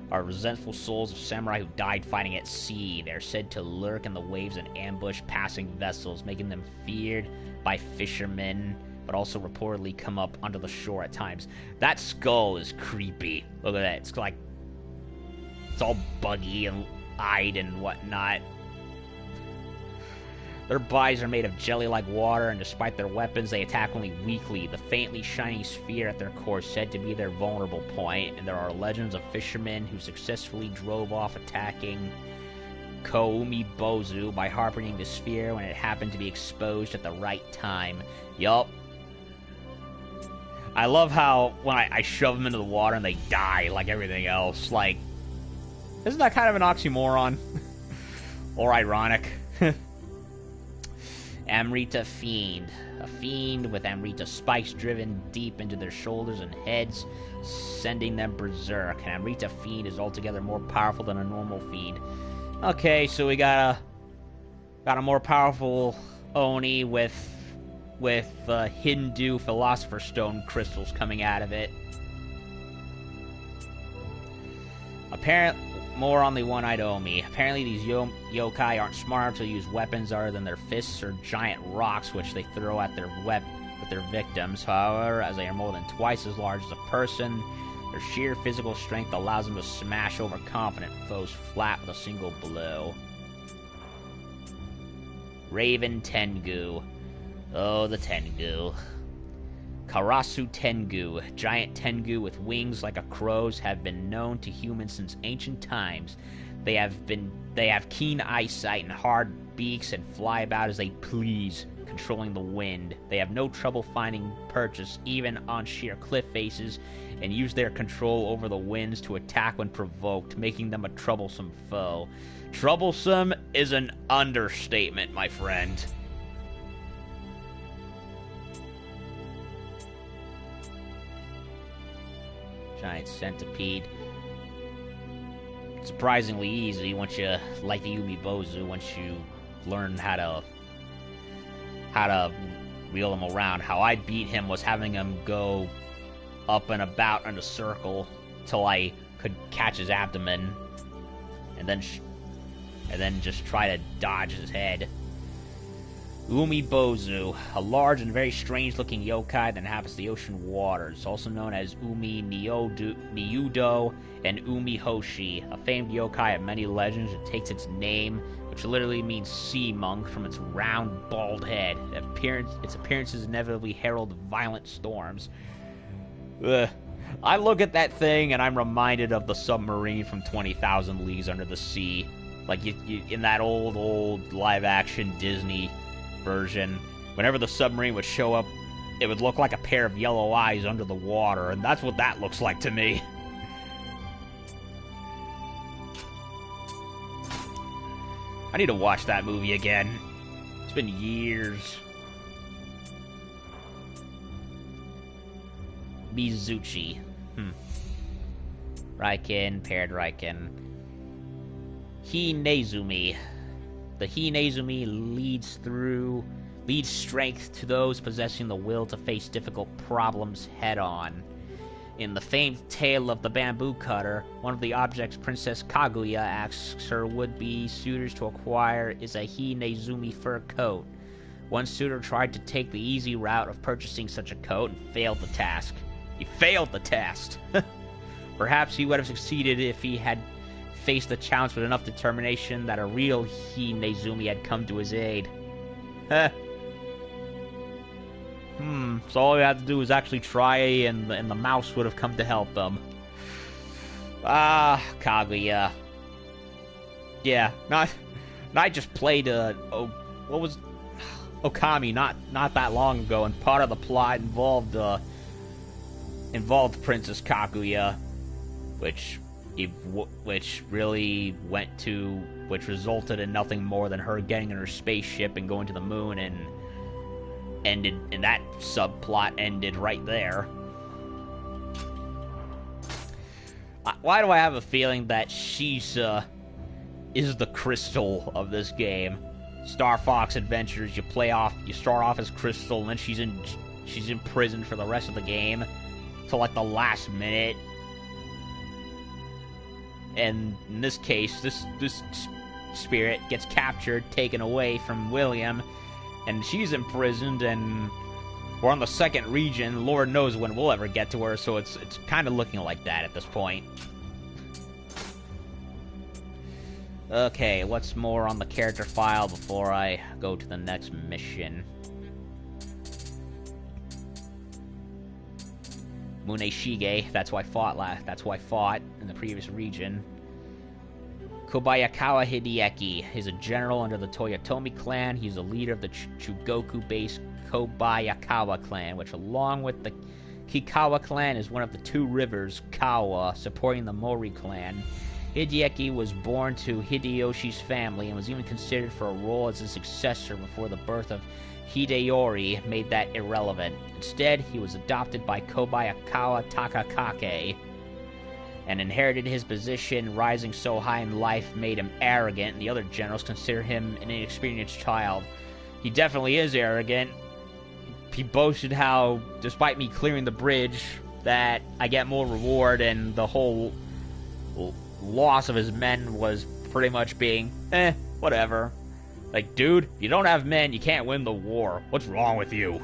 are resentful souls of samurai who died fighting at sea. They're said to lurk in the waves and ambush passing vessels, making them feared by fishermen, but also reportedly come up onto the shore at times. That skull is creepy. Look at that. It's like... it's all buggy and eyed and whatnot. Their bodies are made of jelly-like water, and despite their weapons, they attack only weakly. The faintly shining sphere at their core is said to be their vulnerable point, and there are legends of fishermen who successfully drove off attacking Koumi Bozu by harponing the sphere when it happened to be exposed at the right time. Yup. I love how when I shove them into the water and they die like everything else. Like, isn't that kind of an oxymoron? Or ironic? Amrita Fiend. A fiend with Amrita spikes driven deep into their shoulders and heads, sending them berserk. An Amrita Fiend is altogether more powerful than a normal fiend. Okay, so we got a more powerful Oni with Hindu Philosopher's Stone crystals coming out of it. More on the one-eyed Omi. Apparently these yokai aren't smart enough to use weapons other than their fists or giant rocks which they throw at their victims. However, as they are more than twice as large as a person, their sheer physical strength allows them to smash overconfident foes flat with a single blow. Raven Tengu. Oh, the Tengu. Karasu Tengu, giant Tengu with wings like a crow's, have been known to humans since ancient times. They have keen eyesight and hard beaks and fly about as they please, controlling the wind. They have no trouble finding purchase even on sheer cliff faces, and use their control over the winds to attack when provoked, making them a troublesome foe. Troublesome is an understatement, my friend. Giant centipede. Surprisingly easy once you, like the Umi Bozu, once you learn how to wheel him around. How I beat him was having him go up and about in a circle till I could catch his abdomen, and then just try to dodge his head. Umi Bozu, a large and very strange-looking yokai that inhabits the ocean waters, also known as Umi Niyudo and Umi Hoshi, a famed yokai of many legends. It takes its name, which literally means sea monk, from its round, bald head. Its appearances inevitably herald violent storms. Ugh. I look at that thing and I'm reminded of the submarine from 20,000 Leagues Under the Sea. Like, you in that old live-action Disney version, whenever the submarine would show up, it would look like a pair of yellow eyes under the water, and that's what that looks like to me. I need to watch that movie again. It's been years. Mizuchi. Raiken, paired Raiken. Hinezumi. The Hinezumi leads strength to those possessing the will to face difficult problems head-on. In the famed tale of the bamboo cutter, one of the objects Princess Kaguya asks her would-be suitors to acquire is a Hinezumi fur coat. One suitor tried to take the easy route of purchasing such a coat and failed the task. He failed the test! Perhaps he would have succeeded if he had faced the challenge with enough determination that a real Hinezumi had come to his aid. So all we had to do was actually try, and the mouse would have come to help them. Kaguya. Yeah, I just played what was Okami not that long ago, and part of the plot involved Princess Kaguya, which resulted in nothing more than her getting in her spaceship and going to the moon, and that subplot ended right there. Why do I have a feeling that she's is the Crystal of this game? Star Fox Adventures, you start off as Crystal, and then she's imprisoned for the rest of the game till like the last minute. And in this case, this spirit gets captured, taken away from William, and she's imprisoned, and we're on the second region. Lord knows when we'll ever get to her, so it's kind of looking like that at this point. Okay, what's more on the character file before I go to the next mission? Muneshige, that's who I fought in the previous region. Kobayakawa Hideki is a general under the Toyotomi clan. He's a leader of the Chugoku-based Kobayakawa clan, which along with the Kikawa clan is one of the two rivers, Kawa, supporting the Mori clan. Hideki was born to Hideyoshi's family and was even considered for a role as his successor before the birth of Hideyori made that irrelevant. Instead, he was adopted by Kobayakawa Takakake and inherited his position. Rising so high in life made him arrogant, and the other generals consider him an inexperienced child. He definitely is arrogant. He boasted how, despite me clearing the bridge, that I get more reward, and the whole loss of his men was pretty much being, whatever. Like, dude, if you don't have men, you can't win the war. What's wrong with you?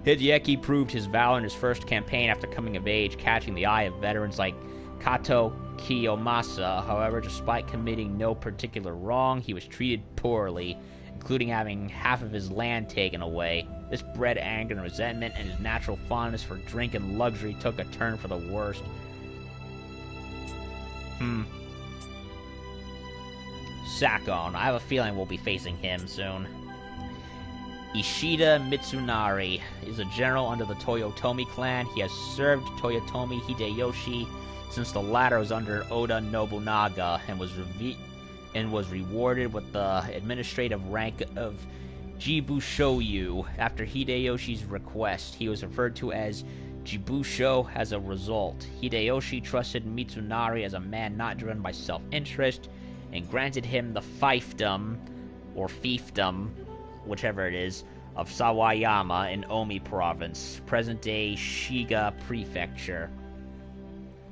Hideki proved his valor in his first campaign after coming of age, catching the eye of veterans like Kato Kiyomasa. However, despite committing no particular wrong, he was treated poorly, including having half of his land taken away. This bred anger and resentment, and his natural fondness for drink and luxury took a turn for the worst. Sakon. I have a feeling we'll be facing him soon. Ishida Mitsunari is a general under the Toyotomi clan. He has served Toyotomi Hideyoshi since the latter was under Oda Nobunaga and was rewarded with the administrative rank of Jibushoyu. After Hideyoshi's request, he was referred to as Jibusho as a result. Hideyoshi trusted Mitsunari as a man not driven by self-interest and granted him the fiefdom, or fiefdom, whichever it is, of Sawayama in Omi province, present-day Shiga prefecture.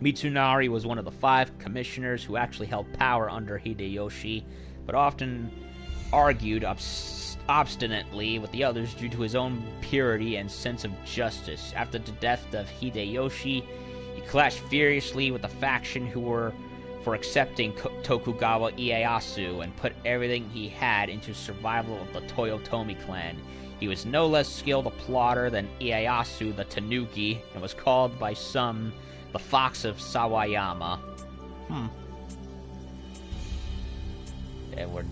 Mitsunari was one of the 5 commissioners who actually held power under Hideyoshi, but often argued obstinately with the others due to his own purity and sense of justice. After the death of Hideyoshi, he clashed furiously with the faction who were for accepting Tokugawa Ieyasu and put everything he had into survival of the Toyotomi clan. He was no less skilled a plotter than Ieyasu the Tanuki, and was called by some the Fox of Sawayama. Edward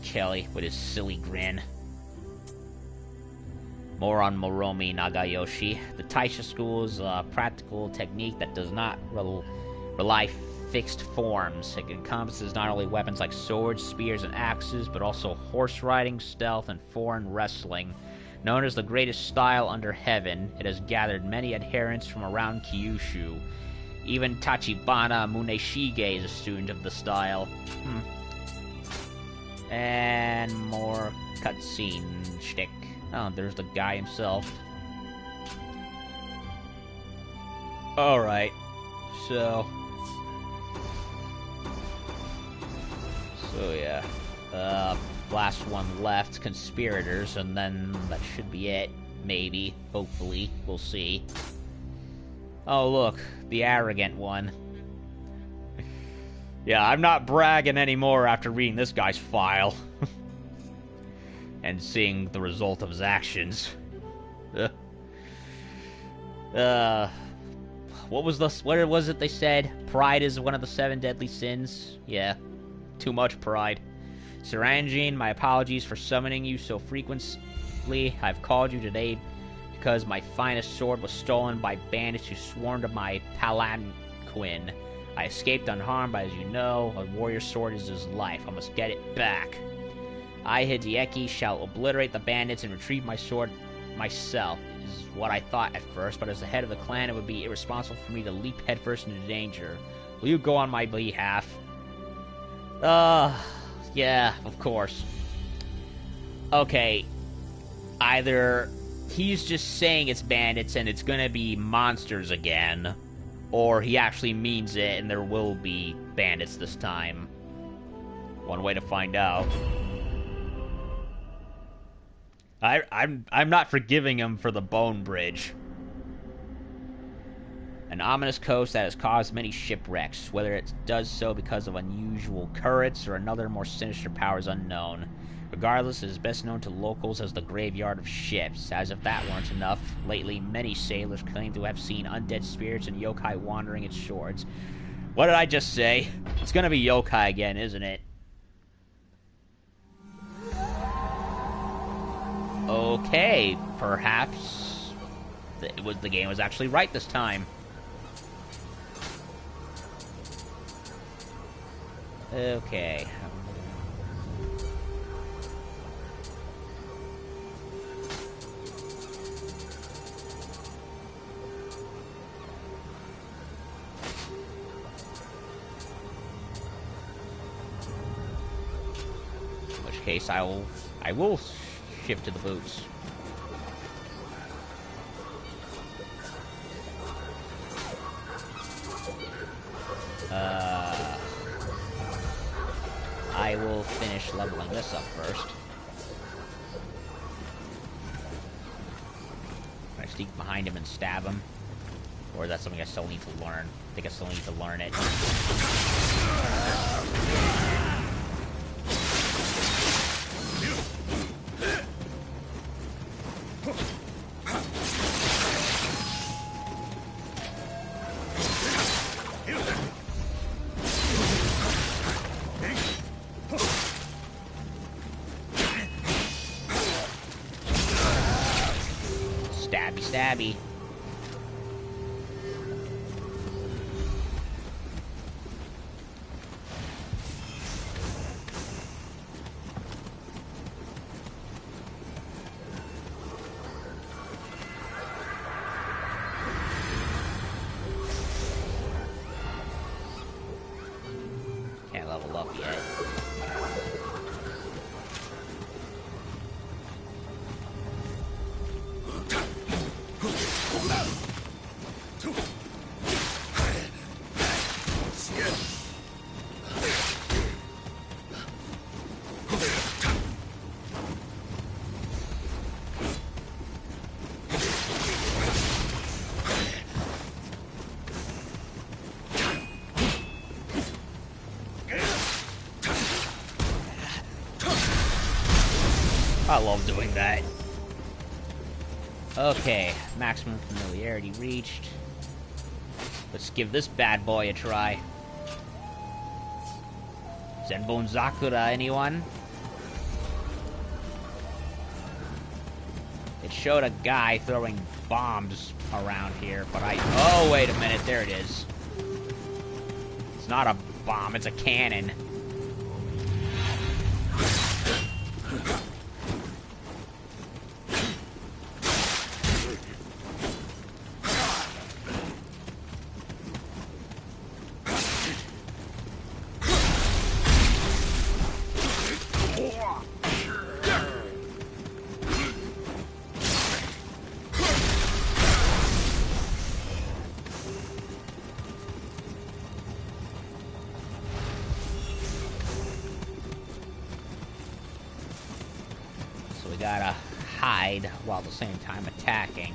Kelly with his silly grin. More on Moromi Nagayoshi. The Taisha school is a practical technique that does not rely fixed forms. It encompasses not only weapons like swords, spears, and axes, but also horse riding, stealth, and foreign wrestling. Known as the greatest style under heaven, it has gathered many adherents from around Kyushu. Even Tachibana Muneshige is a student of the style. And more cutscene shtick. Oh, there's the guy himself. Alright. So yeah. Last one left, Conspirators, and then that should be it. Maybe. Hopefully. We'll see. Oh, look. The arrogant one. Yeah, I'm not bragging anymore after reading this guy's file. And seeing the result of his actions. What was it they said? Pride is one of the 7 deadly sins? Yeah. Too much pride. Sir Anjin, my apologies for summoning you so frequently. I've called you today because my finest sword was stolen by bandits who swarmed of my palanquin. I escaped unharmed, but as you know, a warrior's sword is his life. I must get it back. I, Hideki, shall obliterate the bandits and retrieve my sword myself. This is what I thought at first, but as the head of the clan, it would be irresponsible for me to leap headfirst into danger. Will you go on my behalf? Yeah, of course. Okay. Either he's just saying it's bandits and it's gonna be monsters again, or he actually means it and there will be bandits this time. One way to find out. I'm not forgiving him for the bone bridge. An ominous coast that has caused many shipwrecks. Whether it does so because of unusual currents or another more sinister power is unknown. Regardless, it is best known to locals as the graveyard of ships. As if that weren't enough, lately many sailors claim to have seen undead spirits and yokai wandering its shores. What did I just say? It's gonna be yokai again, isn't it? Okay, perhaps the game was actually right this time. Okay. In which case, I will shift to the boots. I will finish leveling this up first. Can I sneak behind him and stab him? Or is that something I still need to learn? I think I still need to learn it. Stabby. Can't level up yet. I love doing that. Okay, maximum familiarity reached. Let's give this bad boy a try. Zenbone Zakura, anyone? It showed a guy throwing bombs around here, but oh, wait a minute, there it is. It's not a bomb, it's a cannon. We gotta hide while at the same time attacking.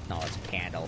No, it's a candle.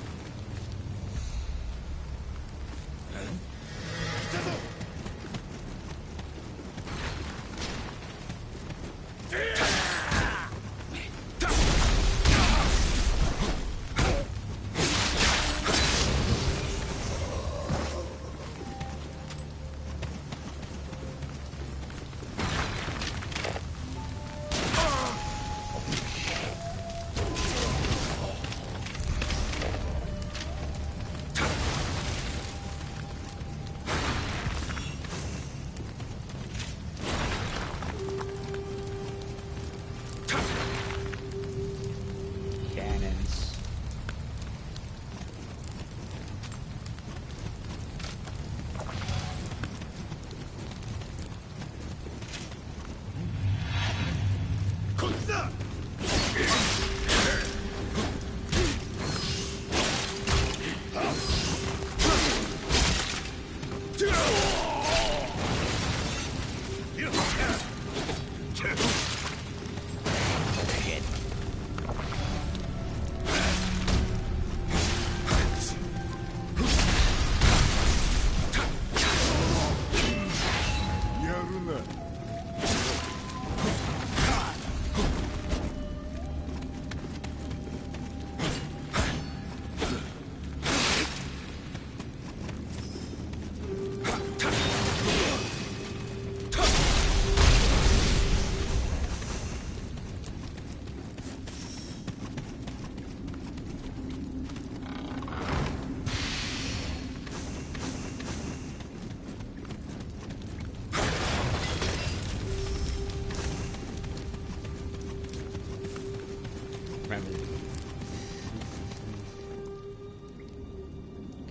remember.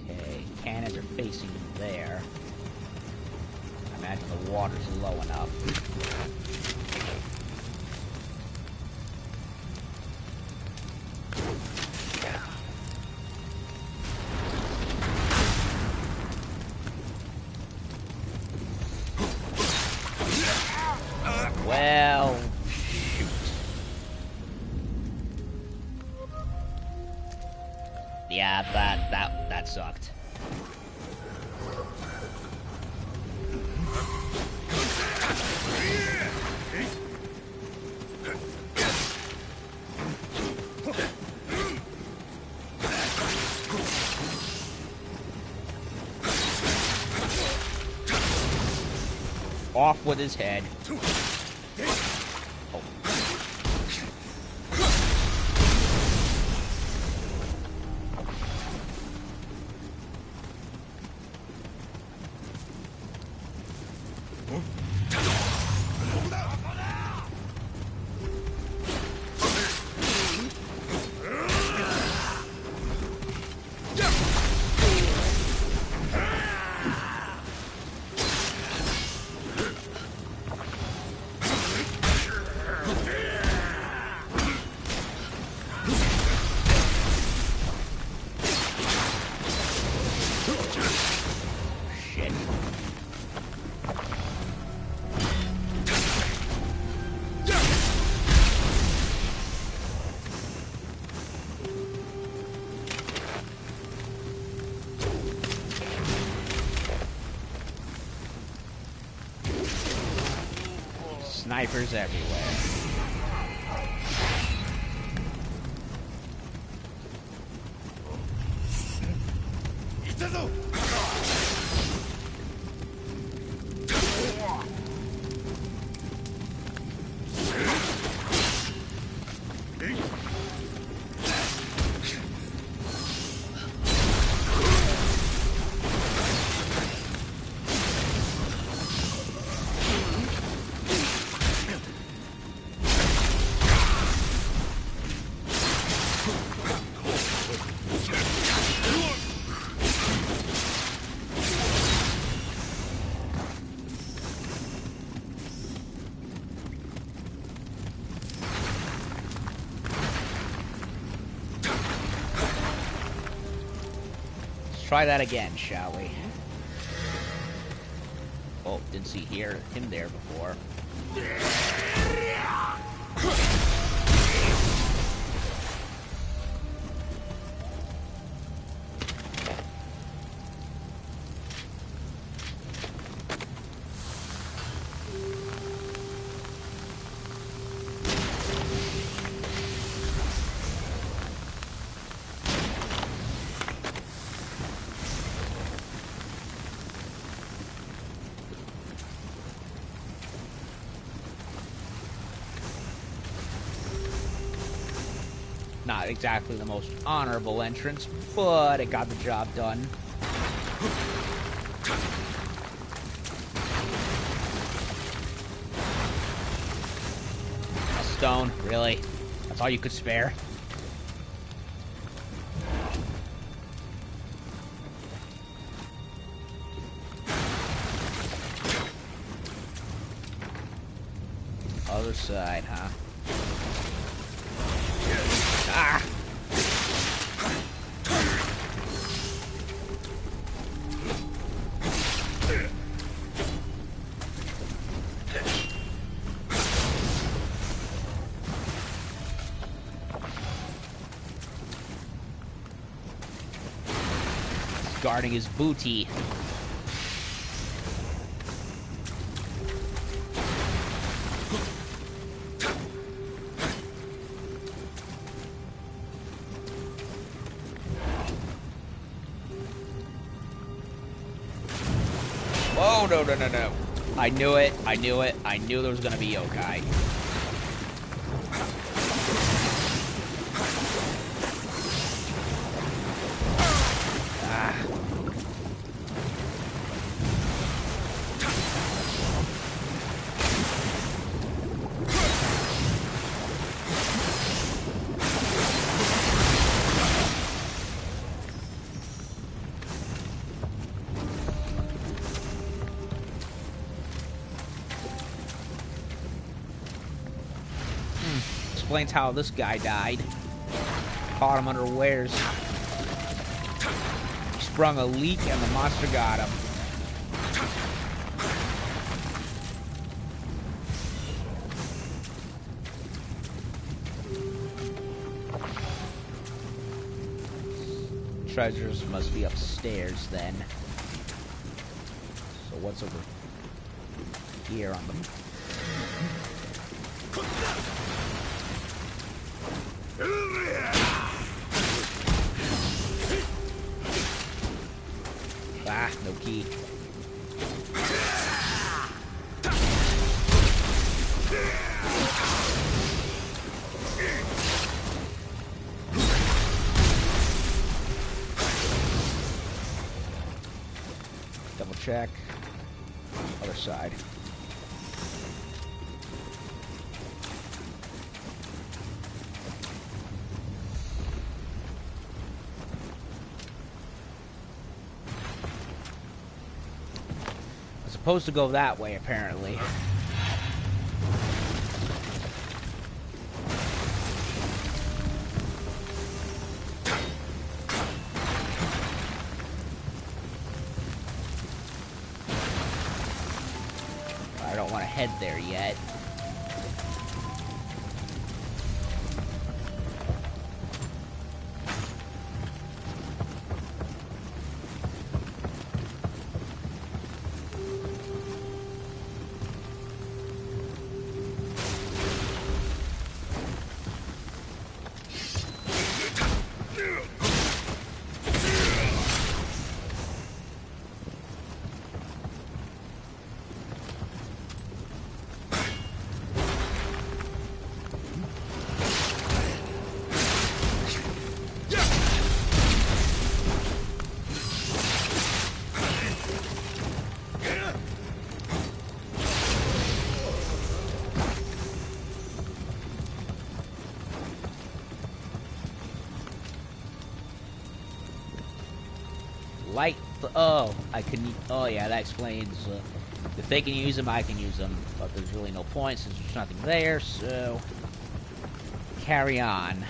Okay, cannons are facing there. I imagine the water's low enough. Well, shoot. Yeah, that sucked. Off with his head. Oh. Snipers everywhere. Try that again, shall we? Oh, didn't see him there before. Not exactly the most honorable entrance, but it got the job done. A stone, really? That's all you could spare? Other side, huh? Ah! He's guarding his booty. Oh, no, no, no, no. I knew it. I knew it. I knew there was going to be yokai. Ah. explains how this guy died. Caught him unawares. He sprung a leak and the monster got him. Treasures must be upstairs then. So what's over here on the... Ah, no key. Double check. Other side. Supposed to go that way, apparently. I don't want to head there yet. Light the... Oh, I can... Oh, yeah, that explains... if they can use them, I can use them. But there's really no point since there's nothing there, so... Carry on.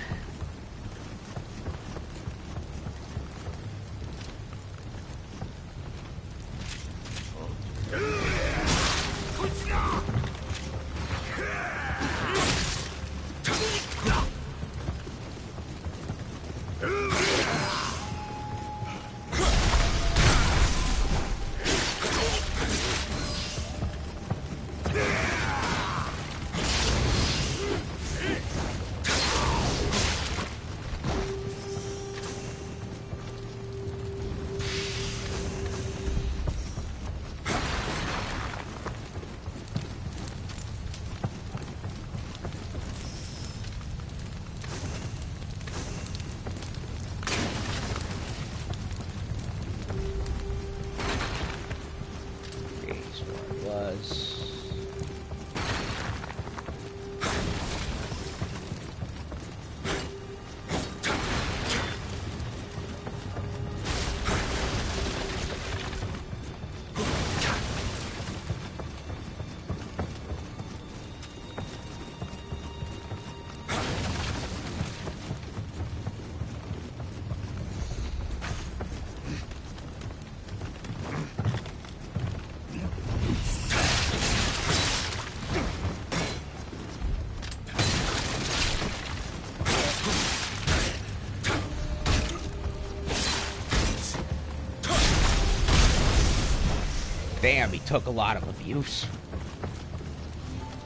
Damn, he took a lot of abuse.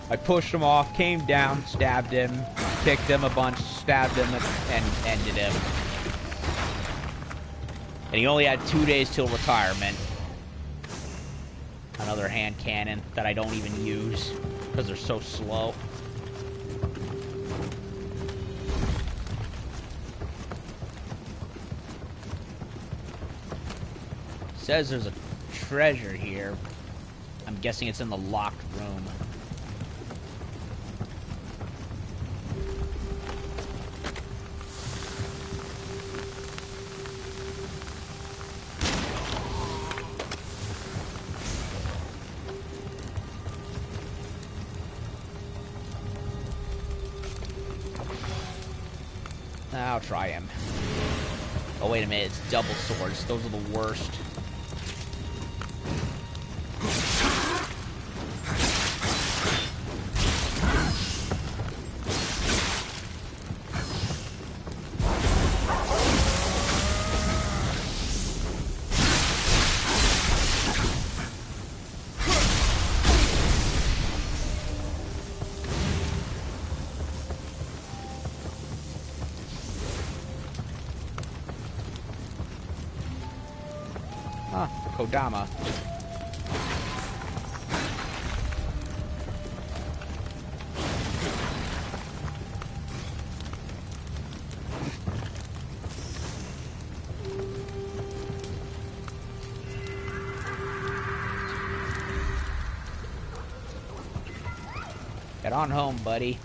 I pushed him off, came down, stabbed him, kicked him a bunch, stabbed him, and ended him. And he only had 2 days till retirement. Another hand cannon that I don't even use because they're so slow. Says there's a treasure here. I'm guessing it's in the locked room. I'll try him. Oh, wait a minute. It's double swords. Those are the worst. Huh, Kodama. Get on home, buddy.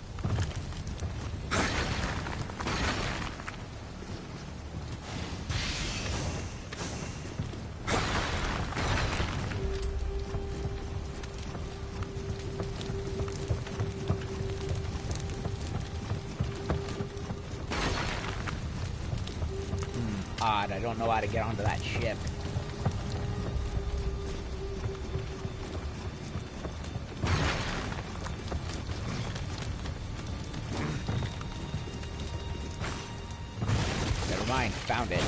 Odd, I don't know how to get onto that ship. Never mind, found it.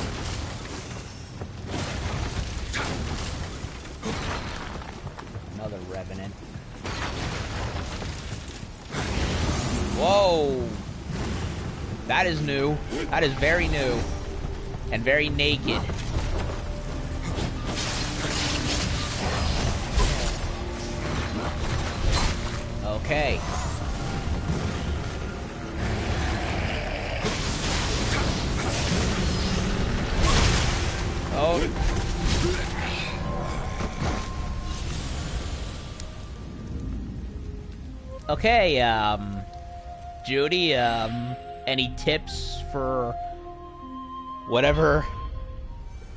Another revenant. Whoa! That is new. That is very new. And very naked. Okay. Oh. Okay, Judy, any tips for whatever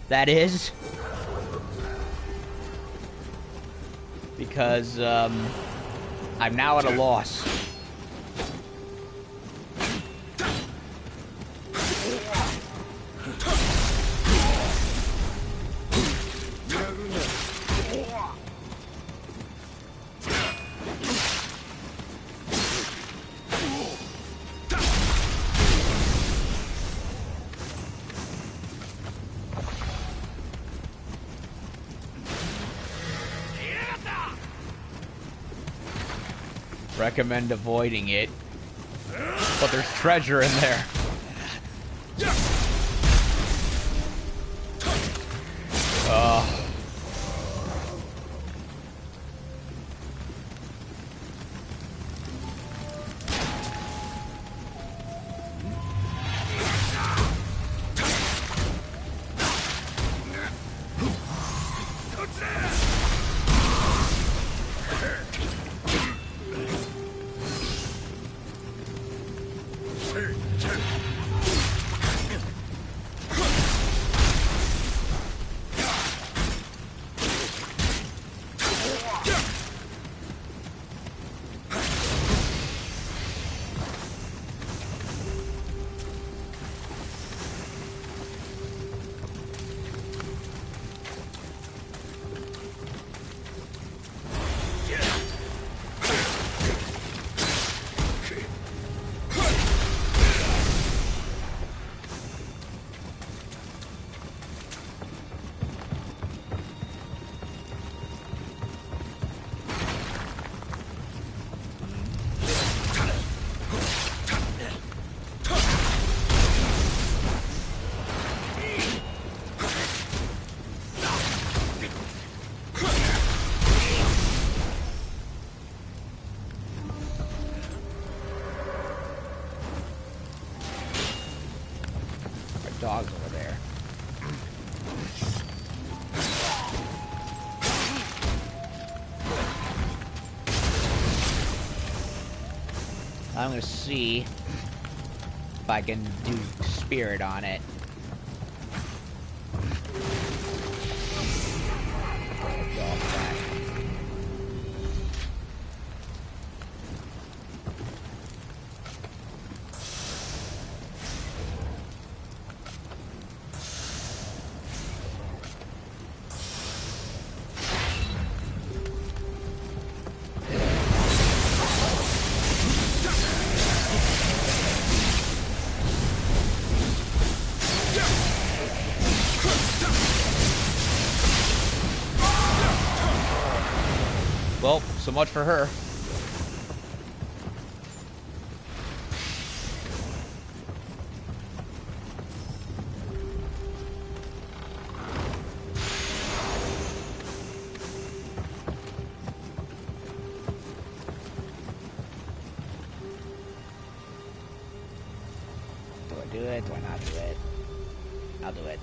that is? Because, I'm now at a loss. Recommend avoiding it. But there's treasure in there. Dogs over there. I'm gonna see if I can do spirit on it. Well, so much for her. Do I do it? Do I not do it? I'll do it.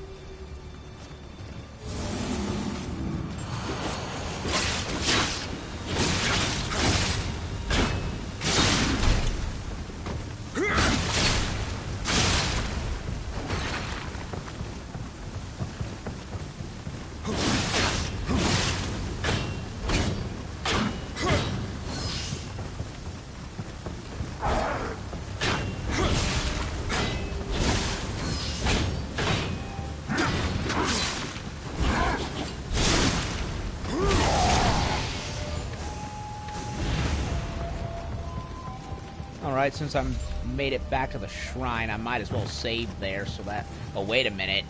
Alright, since I'm made it back to the shrine, I might as well save there so that... Oh, wait a minute.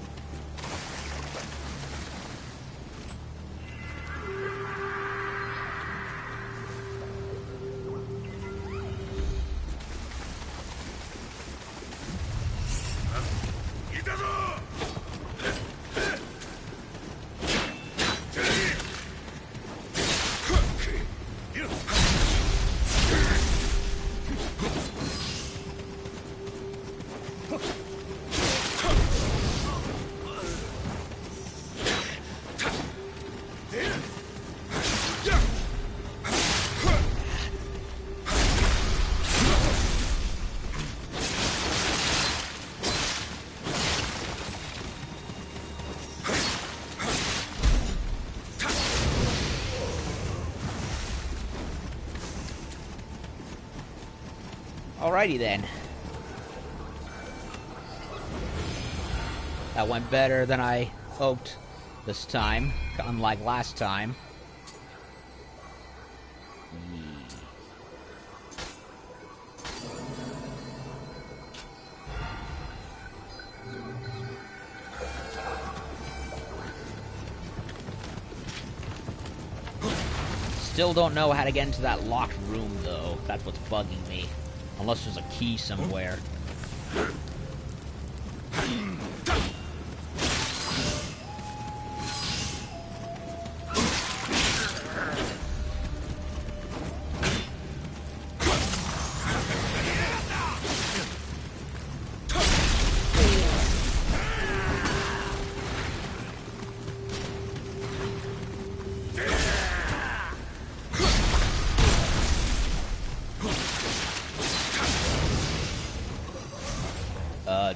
Alrighty then. That went better than I hoped this time, unlike last time. Still don't know how to get into that locked room, though. That's what's bugging me. Unless there's a key somewhere.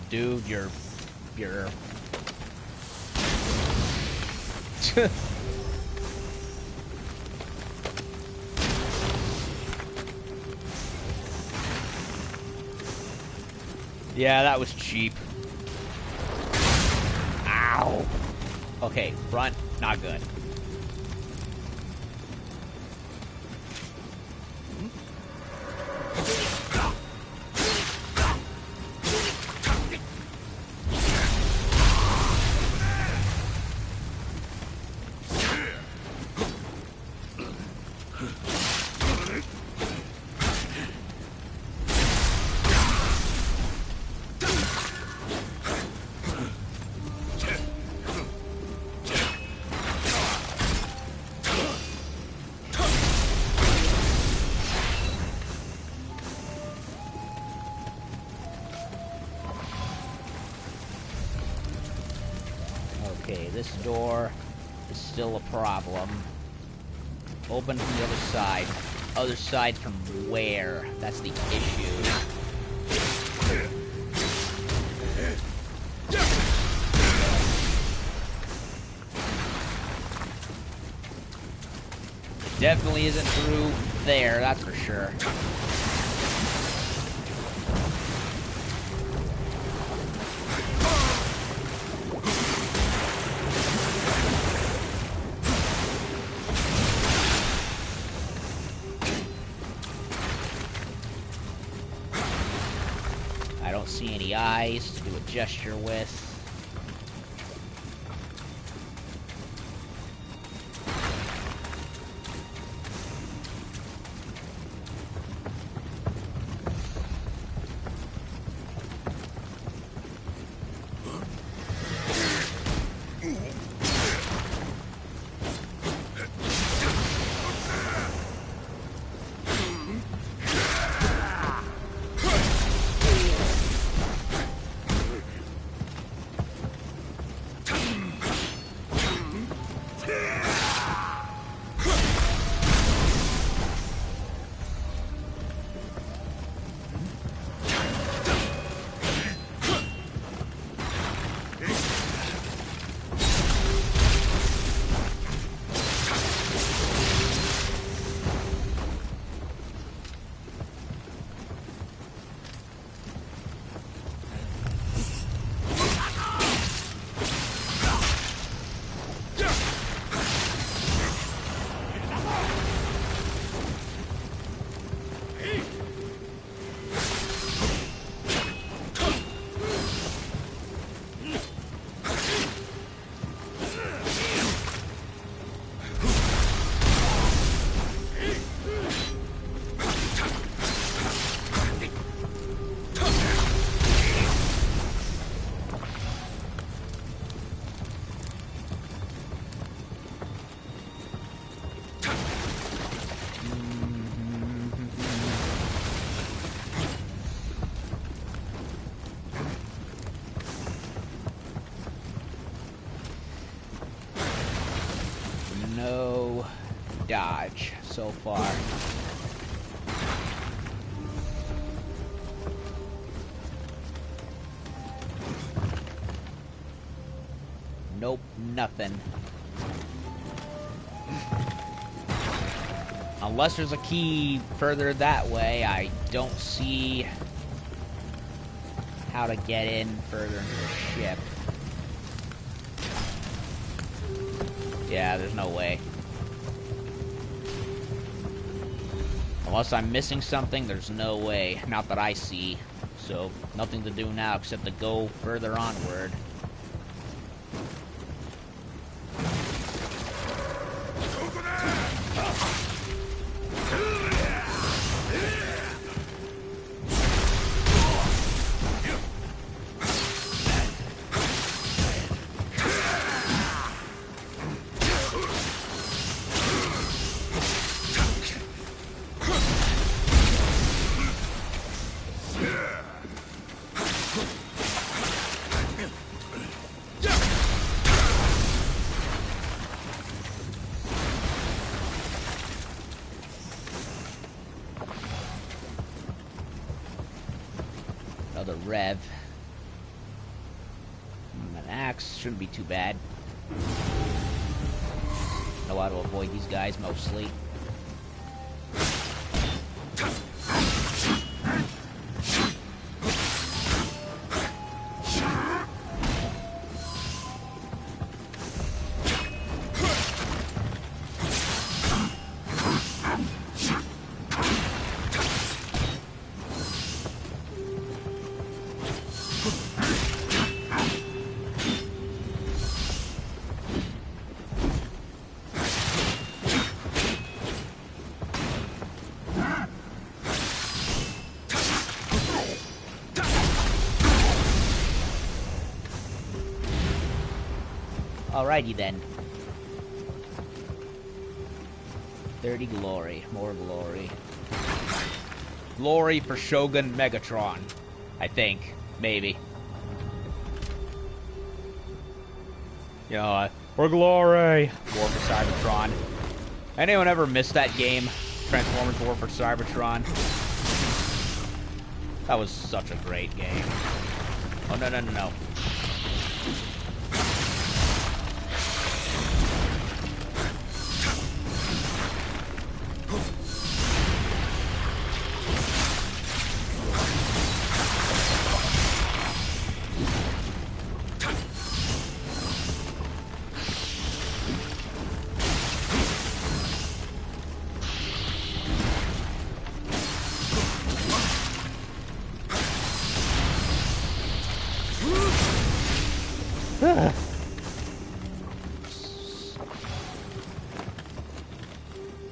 Dude, you're... Yeah, that was cheap. Ow! Okay, front, not good. Okay, this door is still a problem. Open from the other side. Other side from where? That's the issue. Definitely isn't through there, that's for sure. I don't see any eyes to do a gesture with. dodge so far. Nope, nothing. Unless there's a key further that way, I don't see how to get in further into the ship. Yeah, there's no way. Unless I'm missing something, there's no way. Not that I see. So, nothing to do now except to go further onward. Another rev. An axe shouldn't be too bad. Know how to avoid these guys mostly. Alrighty then. 30 glory. More glory. Glory for Shogun Megatron. I think. Maybe. You know, for glory! War for Cybertron. Anyone ever missed that game? Transformers War for Cybertron? That was such a great game. Oh, no, no, no, no.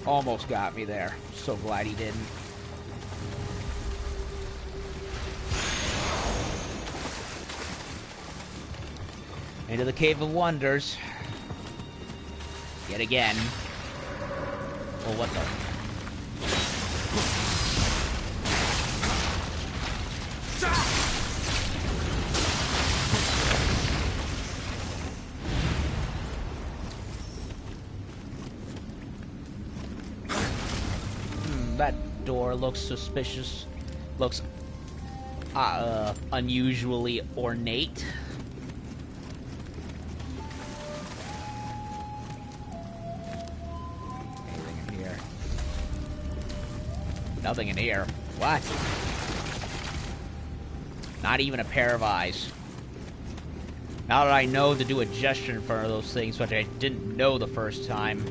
Almost got me there. So glad he didn't. Into the Cave of Wonders. Yet again. Oh, what the... That door looks suspicious. Looks unusually ornate. Anything in here? Nothing in here. What? Not even a pair of eyes. Now that I know to do a gesture in front of those things, which I didn't know the first time,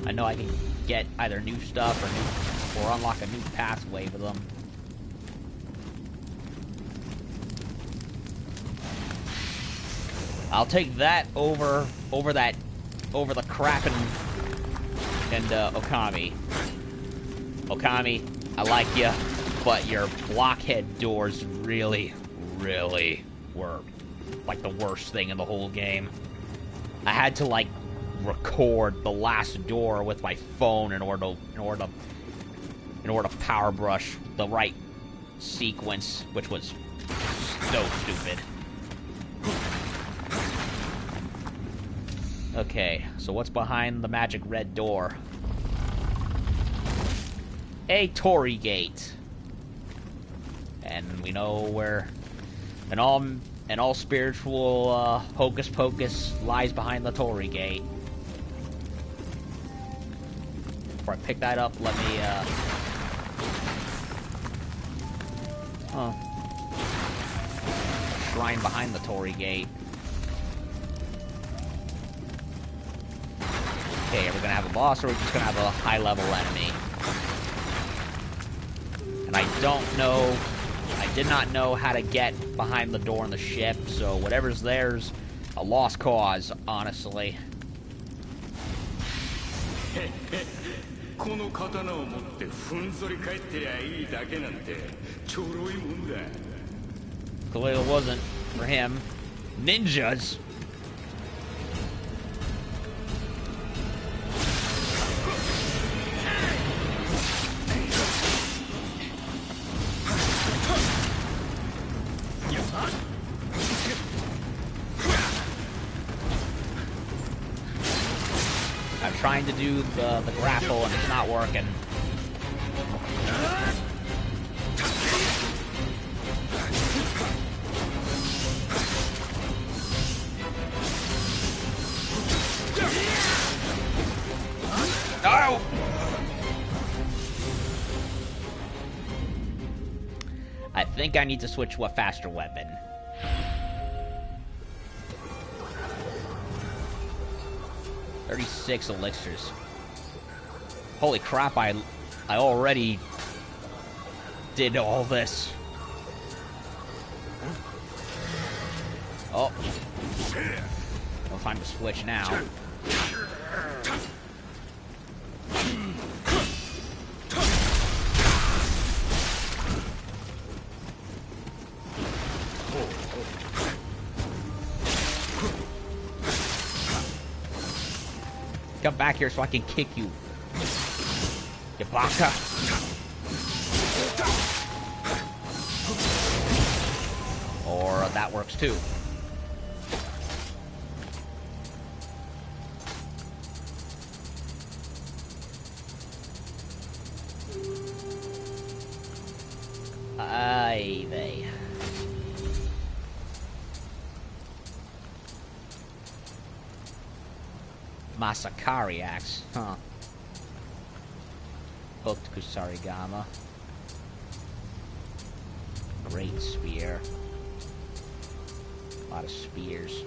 I know I can get either new stuff or unlock a new pathway with them. I'll take that over the Kraken and Okami. Okami, I like you, but your blockhead doors really, really were like the worst thing in the whole game. I had to like record the last door with my phone in order to power brush the right sequence, which was so stupid. Okay, so what's behind the magic red door? a Torii Gate. And we know where an all spiritual hocus pocus lies behind the Torii Gate. Before I pick that up, let me shrine behind the Torii Gate. Okay, are we gonna have a boss, or are we just gonna have a high-level enemy? And I don't know... I did not know how to get behind the door on the ship, so whatever's there's a lost cause, honestly. Clearly it wasn't for him. Ninjas! I'm trying to do the grapple and it's not working. No! I think I need to switch to a faster weapon. "36 elixirs. Holy crap, I already did all this. Oh. No time to switch now. Come back here so I can kick you. You baka. Or that works too. Ay vey. Masakari axe, huh? Hooked Kusarigama. Great spear. A lot of spears.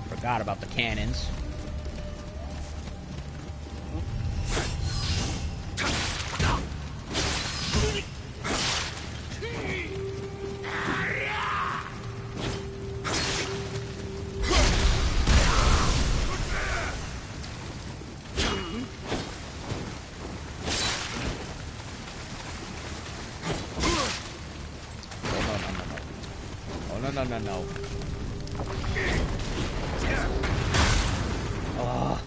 Forgot about the cannons. Oh, no. Oh.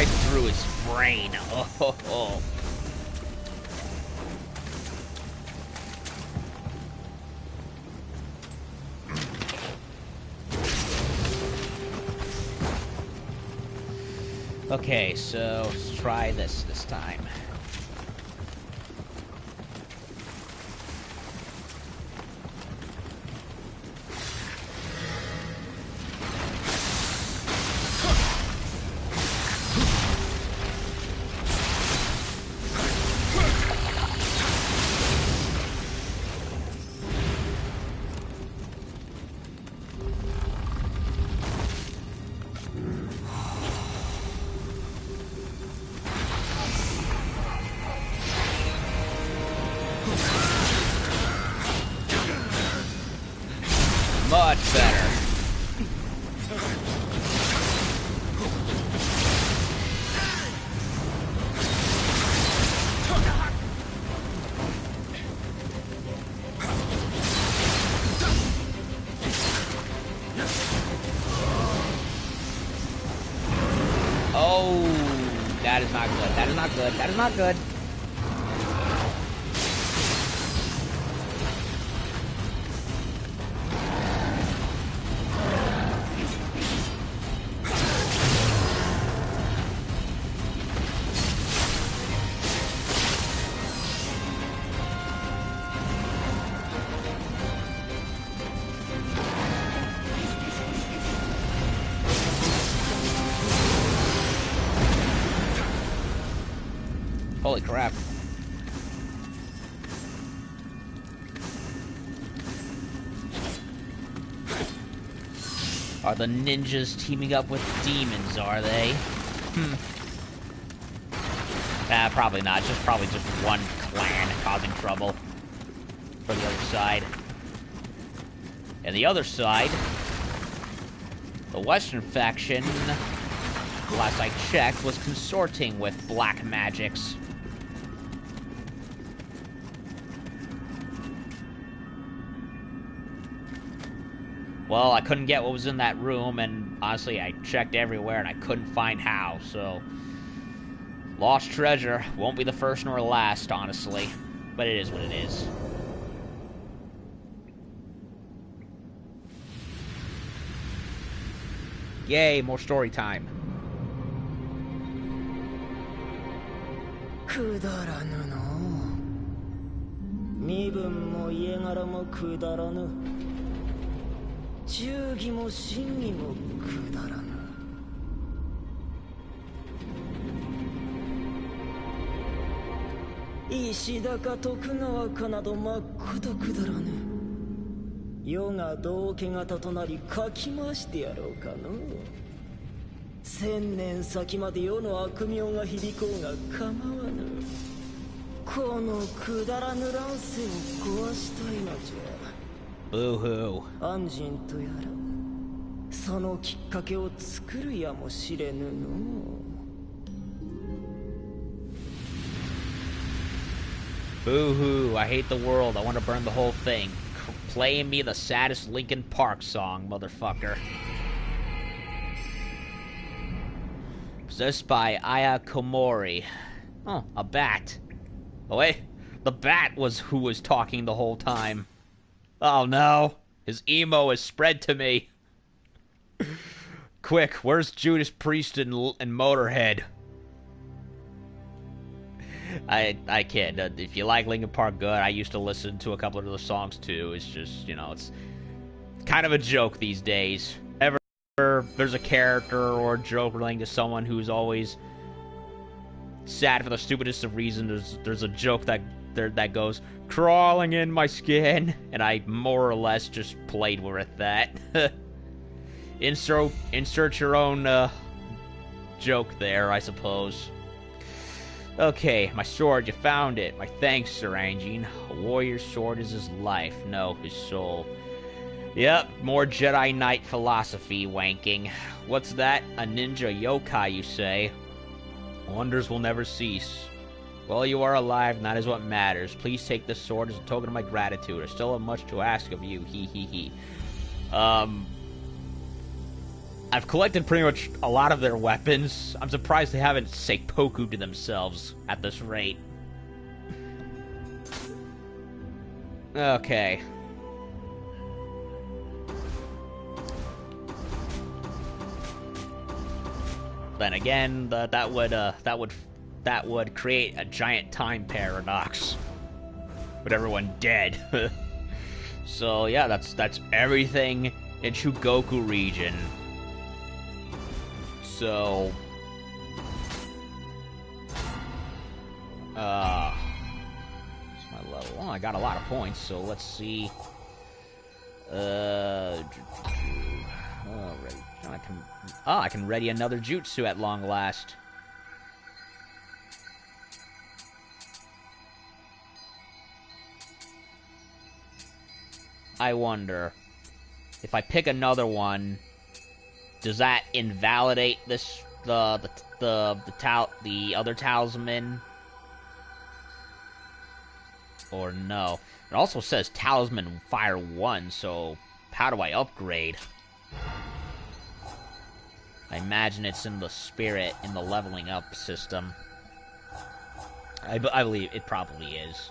right through his brain. Oh. Okay, so let's try this time. Much better. Oh, that is not good. That is not good. That is not good. Holy crap. Are the ninjas teaming up with demons, are they? Probably not. Probably just one clan causing trouble for the other side. And the other side, the Western faction, last I checked, was consorting with black magics. Well, I couldn't get what was in that room, and honestly, I checked everywhere, and I couldn't find how, so... Lost treasure. Won't be the first nor last, honestly. But it is what it is. Yay, more story time. くだらぬの身分も家柄もくだらぬ忠義も真偽もくだらぬ石高徳川かなどまっことくだらぬ世が道家型となりかき回してやろうかの千年先まで世の悪名が響こうが構わぬこのくだらぬ乱世を壊したいのじゃ Boo-hoo. 安心とやらそのきっかけを作るやもしれぬの Boo-hoo, I hate the world, I want to burn the whole thing. Playing me the saddest Linkin Park song, motherfucker. Possessed by Aya Komori. Oh, a bat. Oh wait, the bat was who was talking the whole time. Oh no, his emo is spread to me. Quick, where's Judas Priest and Motorhead? I kid. If you like Linkin Park, good. I used to listen to a couple of their songs too. It's just, you know, it's kind of a joke these days. Ever there's a character or a joke relating to someone who's always sad for the stupidest of reasons, there's a joke that goes, crawling in my skin, and I more or less just played with that. Insert your own joke there, I suppose. Okay, my sword, you found it. My thanks, Sir Anjin. A warrior's sword is his life, no, his soul. Yep, more Jedi Knight philosophy wanking. What's that? A ninja yokai, you say? Wonders will never cease. Well, you are alive, and that is what matters. Please take this sword as a token of my gratitude. I still have much to ask of you, he. I I've collected pretty much a lot of their weapons. I'm surprised they haven't seppuku to themselves at this rate. Okay. Then again, that would create a giant time paradox with everyone dead. So yeah, that's everything in Chugoku region. So it's my level. Oh, I got a lot of points, so let's see. Alright. I can ready another jutsu at long last. I wonder if I pick another one, does that invalidate this the other talisman, or no? It also says talisman fire 1, so how do I upgrade? I imagine it's in the spirit, in the leveling up system. I believe it probably is.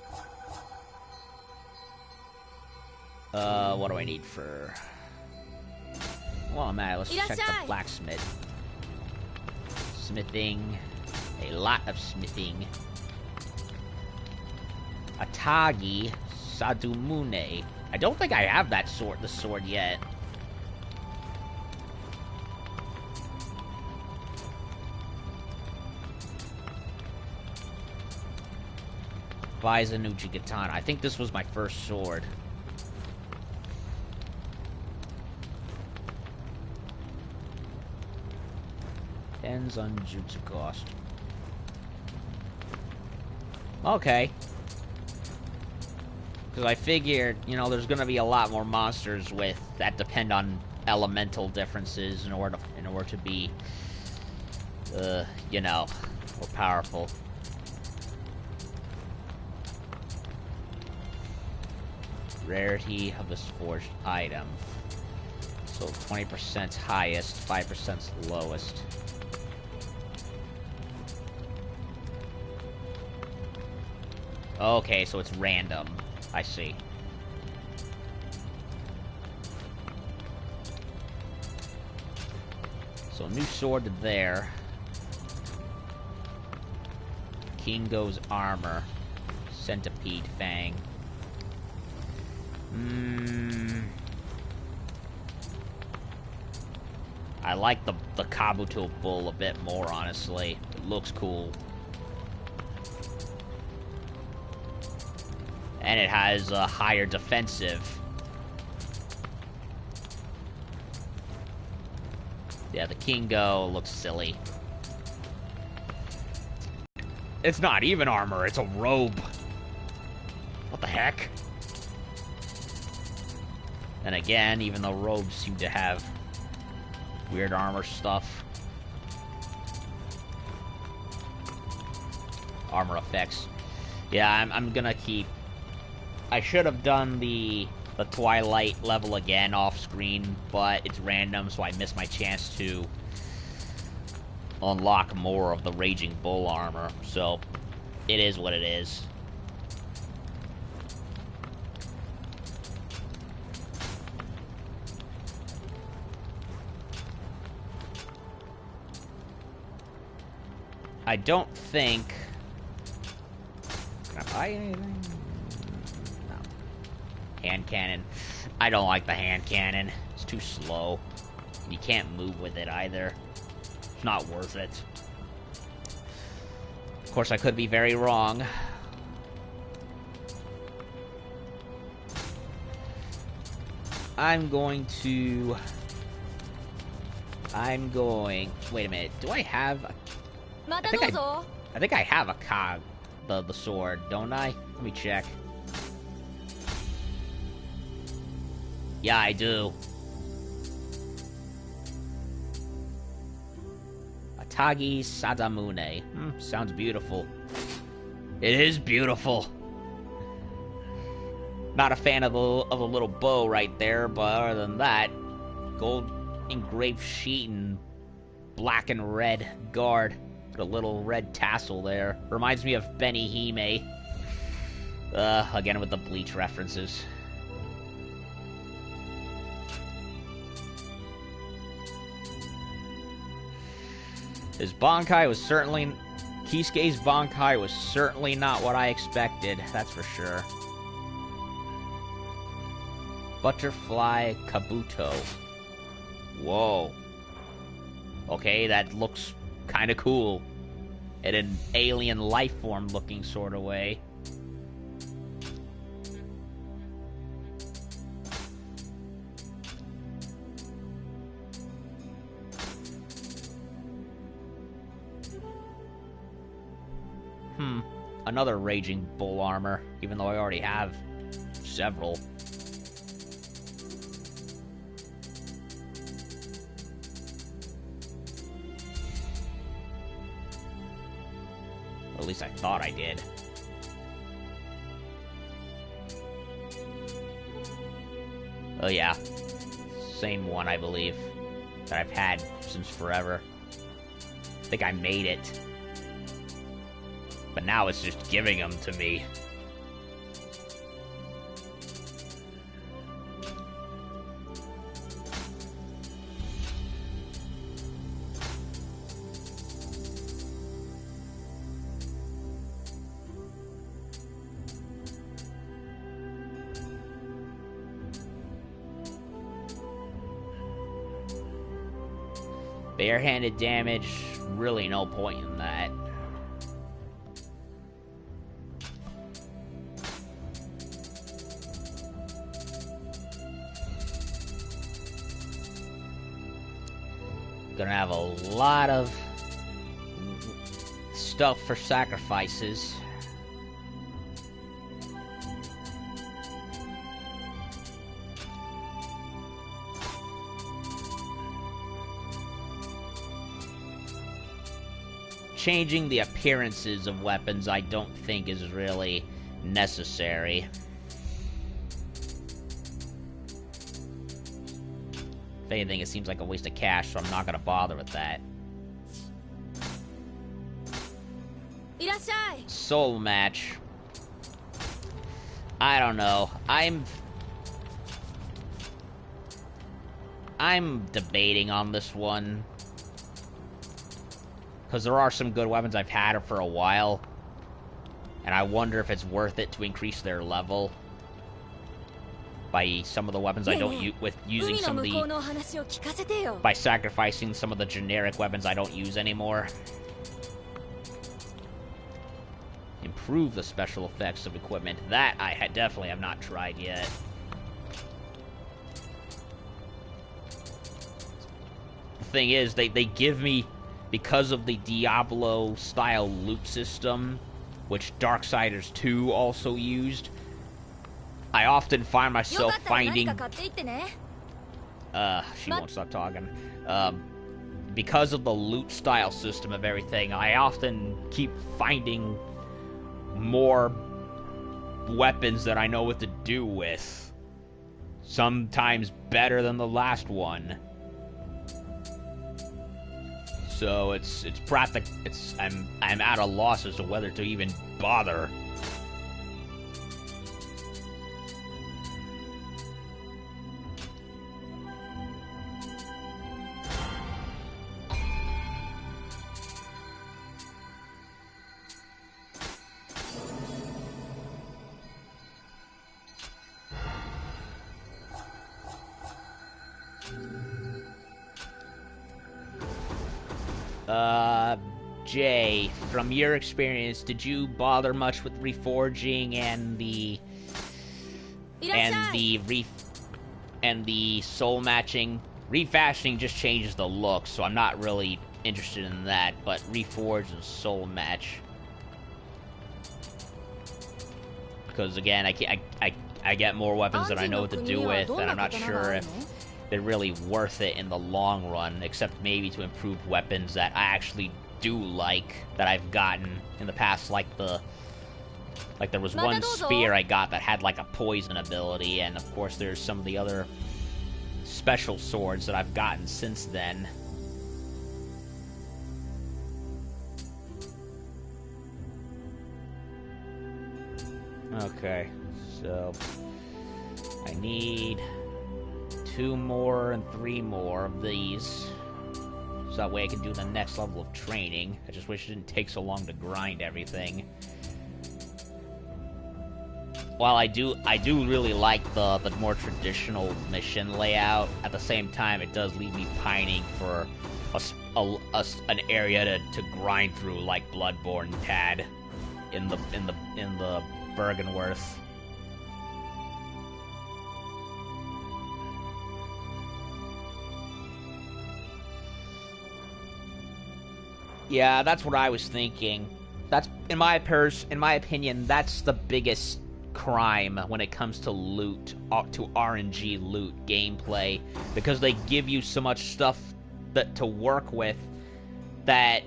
What do I need for... Well, man, let's check the blacksmith. Smithing. A lot of smithing. Atagi Sadumune. I don't think I have that sword, the sword yet. Baizanuchi Katana. I think this was my first sword. Depends on jutsu cost. Okay. Because I figured, you know, there's gonna be a lot more monsters with that depend on elemental differences in order to be, you know, more powerful. Rarity of this forged item. So 20% highest, 5% lowest. Okay, so it's random. I see. So new sword to there. Kingo's armor. Centipede fang. I like the Kabuto bull a bit more, honestly. It looks cool. And it has a higher defensive. Yeah, the Kingo looks silly. It's not even armor, it's a robe. What the heck? And again, even though robes seem to have weird armor stuff. Armor effects. Yeah, I'm gonna keep... I should have done the Twilight level again off screen, but it's random, so I missed my chance to unlock more of the Raging Bull armor. So, it is what it is. I don't think... Can I buy anything? No. Hand cannon. I don't like the hand cannon. It's too slow. You can't move with it either. It's not worth it. Of course, I could be very wrong. I'm going... Wait a minute. Do I have... I think I have a cog, the sword, don't I? Let me check. Yeah, I do. Atagi Sadamune. Sounds beautiful. It is beautiful. Not a fan of the little bow right there, but other than that, gold engraved sheet and black and red guard with a little red tassel there. Reminds me of Benny Hime. Again with the Bleach references. His Bankai was certainly... Kisuke's Bankai was certainly not what I expected, that's for sure. Butterfly Kabuto. Whoa. Okay, that looks kind of cool. In an alien life form looking sort of way. Another Raging Bull armor, even though I already have several. Or at least I thought I did. Oh yeah. Same one, I believe, that I've had since forever. I think I made it. But now it's just giving them to me. Barehanded damage, really no point in that. Gonna have a lot of stuff for sacrifices. Changing the appearances of weapons I don't think is really necessary. If anything, it seems like a waste of cash, so I'm not gonna bother with that. Soul match. I don't know. I'm debating on this one. Because there are some good weapons I've had for a while. And I wonder if it's worth it to increase their level. By some of the weapons I don't use, with using some of the... By sacrificing some of the generic weapons I don't use anymore. Improve the special effects of equipment. That I definitely have not tried yet. The thing is, they give me... Because of the Diablo-style loot system, which Darksiders 2 also used, I often find myself finding... she won't stop talking. Because of the loot-style system of everything, I often keep finding more weapons that I know what to do with. Sometimes better than the last one. So it's practic. I'm at a loss as to whether to even bother. Jay, from your experience, did you bother much with reforging and the soul matching? Refashioning just changes the look, so I'm not really interested in that, but reforge and soul match. Because again, I get more weapons that I know what to do with, and I'm not sure if they're really worth it in the long run, except maybe to improve weapons that I actually do like, that I've gotten in the past, like there was one spear I got that had like a poison ability, and of course there's some of the other special swords that I've gotten since then. Okay, so I need 2 more and 3 more of these, so that way I can do the next level of training. I just wish it didn't take so long to grind everything. While I do really like the more traditional mission layout, at the same time it does leave me pining for an area to grind through like Bloodborne had in the Bergenworth. Yeah, that's what I was thinking. That's in my opinion, that's the biggest crime when it comes to loot, to RNG loot gameplay, because they give you so much stuff to work with that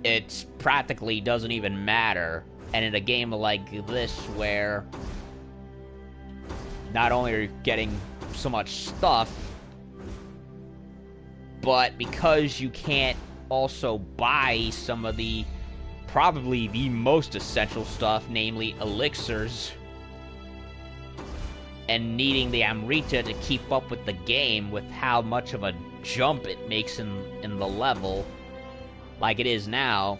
it practically doesn't even matter. And in a game like this, where not only are you getting so much stuff, but because you can't also buy some of the probably the most essential stuff, namely elixirs, and needing the Amrita to keep up with the game with how much of a jump it makes in the level, like it is now,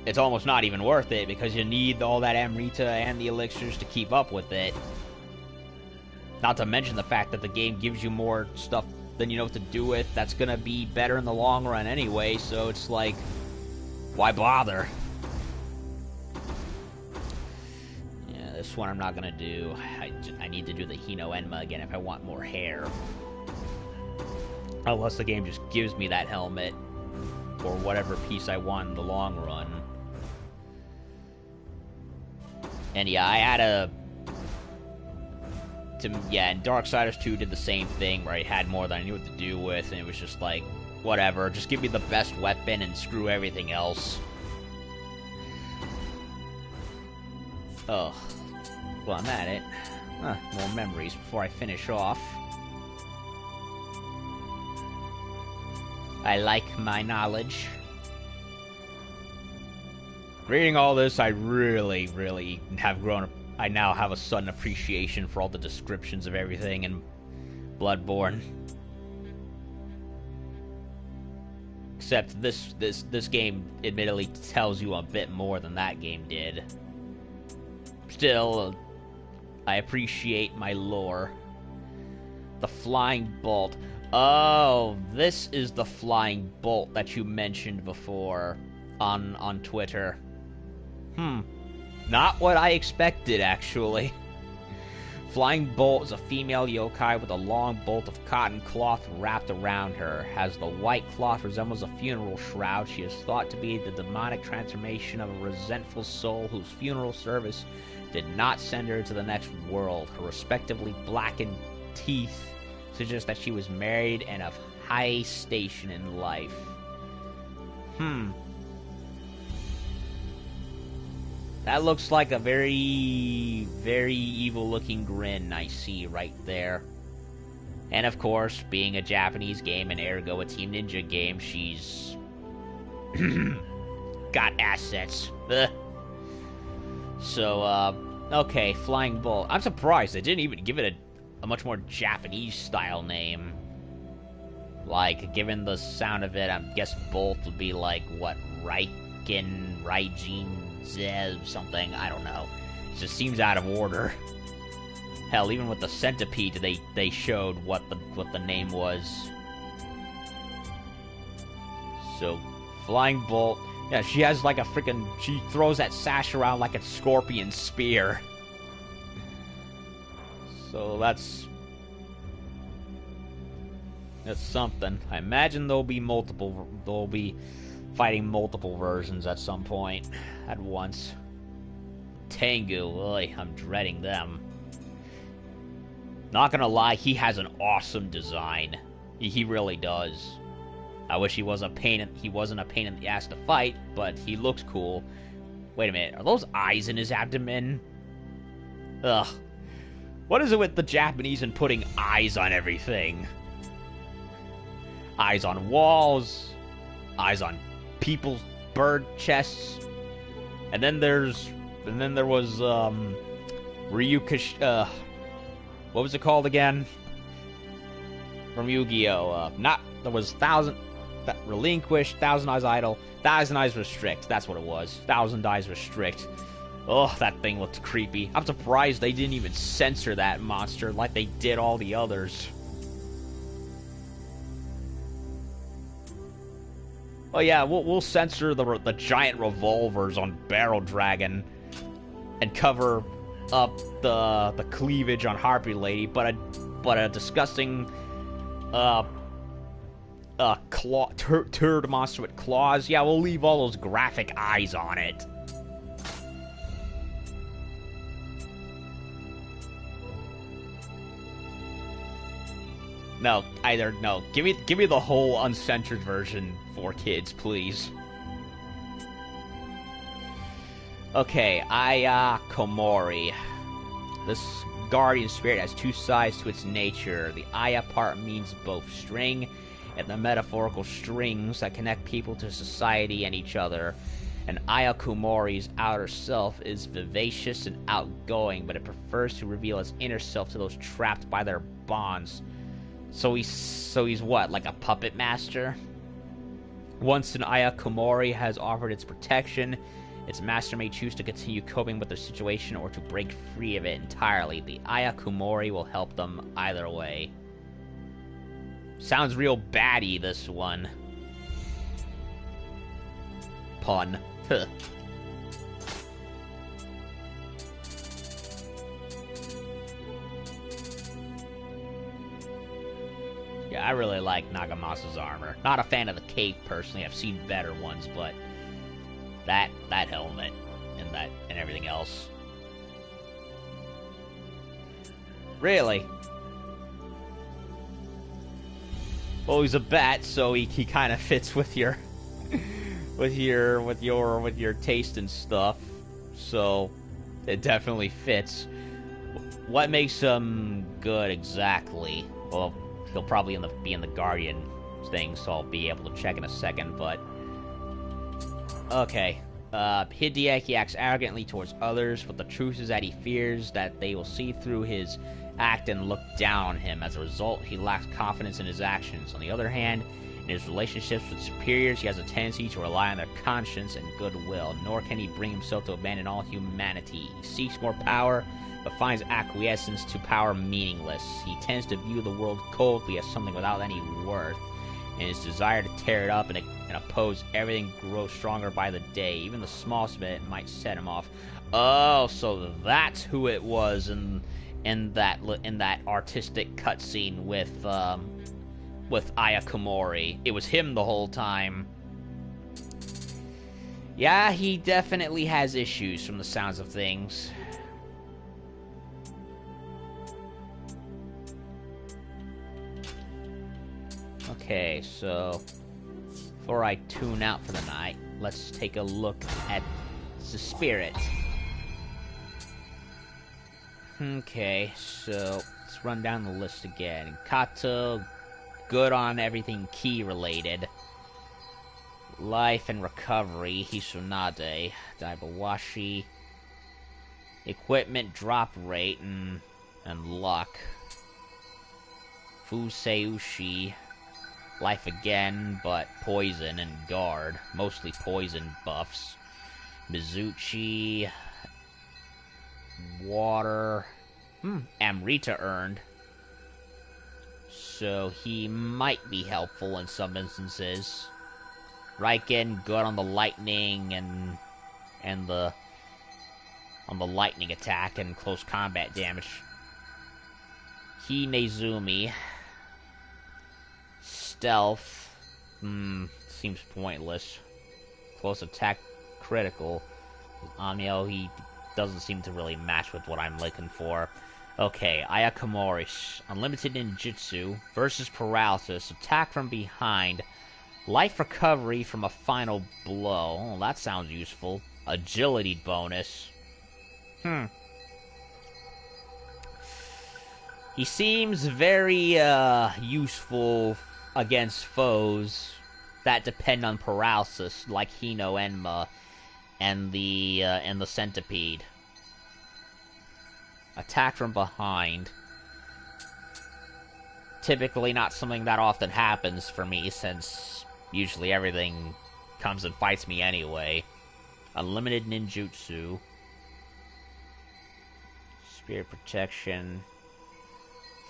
it's almost not even worth it, because you need all that Amrita and the elixirs to keep up with it. Not to mention the fact that the game gives you more stuff than you know what to do with. That's gonna be better in the long run anyway, so it's like, why bother? Yeah, this one I'm not gonna do. I need to do the Hino Enma again if I want more hair. Unless the game just gives me that helmet, or whatever piece I want in the long run. And yeah, I had and Darksiders 2 did the same thing, where I had more than I knew what to do with, and it was just like, whatever, just give me the best weapon and screw everything else. Oh. Well, I'm at it. More memories before I finish off. I like my knowledge. Reading all this, I really, really have grown up. I now have a sudden appreciation for all the descriptions of everything in Bloodborne. Except this game admittedly tells you a bit more than that game did. Still, I appreciate my lore. The Flying Bolt. Oh, this is the Flying Bolt that you mentioned before on Twitter. Not what I expected, actually. Flying Bolt is a female yokai with a long bolt of cotton cloth wrapped around her. As the white cloth resembles a funeral shroud, she is thought to be the demonic transformation of a resentful soul whose funeral service did not send her to the next world. Her respectively blackened teeth suggest that she was married and of high station in life. That looks like a very, very evil-looking grin I see right there. And of course, being a Japanese game and ergo a Team Ninja game, she's got assets. So, okay, Flying Bolt. I'm surprised they didn't even give it a much more Japanese-style name. Like, given the sound of it, I guess Bolt would be like, what, Raijin, Zev, something, I don't know. It just seems out of order. Hell, even with the centipede, they showed what the name was. So, Flying Bolt. Yeah, she has like a freaking... She throws that sash around like a scorpion spear. So that's something. I imagine there'll be fighting multiple versions at some point at once. Tengu, boy, I'm dreading them. Not gonna lie, he has an awesome design. He really does. I wish he wasn't a pain in the ass to fight, but he looks cool. Wait a minute, are those eyes in his abdomen? Ugh. What is it with the Japanese and putting eyes on everything? Eyes on walls, eyes on people's bird chests, and then there was Ryukish. What was it called again? From Yu-Gi-Oh! There was Relinquish, Thousand Eyes Idol, Thousand Eyes Restrict. That's what it was. Thousand Eyes Restrict. Oh, that thing looked creepy. I'm surprised they didn't even censor that monster like they did all the others. Oh yeah, we'll censor the giant revolvers on Barrel Dragon and cover up the cleavage on Harpy Lady, but a disgusting turd monster with claws. Yeah, we'll leave all those graphic eyes on it. No. Give me the whole uncensored version for kids, please. Okay, Aya Komori. This guardian spirit has two sides to its nature. The Aya part means both string and the metaphorical strings that connect people to society and each other. And Aya Komori's outer self is vivacious and outgoing, but it prefers to reveal its inner self to those trapped by their bonds. So he's what, like a puppet master? Once an Aya Komori has offered its protection, its master may choose to continue coping with their situation or to break free of it entirely. The Aya Komori will help them either way. Sounds real baddie, this one. Pun. Huh. Yeah, I really like Nagamasa's armor. Not a fan of the cape, personally. I've seen better ones, but that helmet and everything else. Really? Well, he's a bat, so he kind of fits with your with your taste and stuff. So it definitely fits. What makes him good exactly? Well, he'll probably be in the Guardian thing, so I'll be able to check in a second, but okay. Hideaki acts arrogantly towards others, but the truth is that he fears that they will see through his act and look down on him. As a result, he lacks confidence in his actions. On the other hand, in his relationships with superiors, he has a tendency to rely on their conscience and goodwill, nor can he bring himself to abandon all humanity. He seeks more power, but finds acquiescence to power meaningless. He tends to view the world coldly as something without any worth, and his desire to tear it up and oppose everything grows stronger by the day. Even the smallest bit might set him off. Oh, so that's who it was in that artistic cutscene with Aya Komori. It was him the whole time. Yeah, he definitely has issues from the sounds of things. Okay, so before I tune out for the night, let's take a look at the spirit. Okay, so let's run down the list again. Kato, good on everything key related. Life and recovery, Hisunade, Daibawashi. Equipment drop rate and luck. Fuseushi. Life again, but poison and guard. Mostly poison buffs. Mizuchi. Water. Amrita earned. So he might be helpful in some instances. Raiken, good on the lightning and the lightning attack and close combat damage. Hinezumi. Stealth. Seems pointless. Close attack critical. Nioh, he doesn't seem to really match with what I'm looking for. Okay, Aya Komori. Unlimited ninjutsu. Versus paralysis. Attack from behind. Life recovery from a final blow. Oh, that sounds useful. Agility bonus. He seems very useful against foes that depend on paralysis, like Hino Enma and the centipede. Attack from behind. Typically not something that often happens for me, since usually everything comes and fights me anyway. Unlimited ninjutsu. Spirit protection.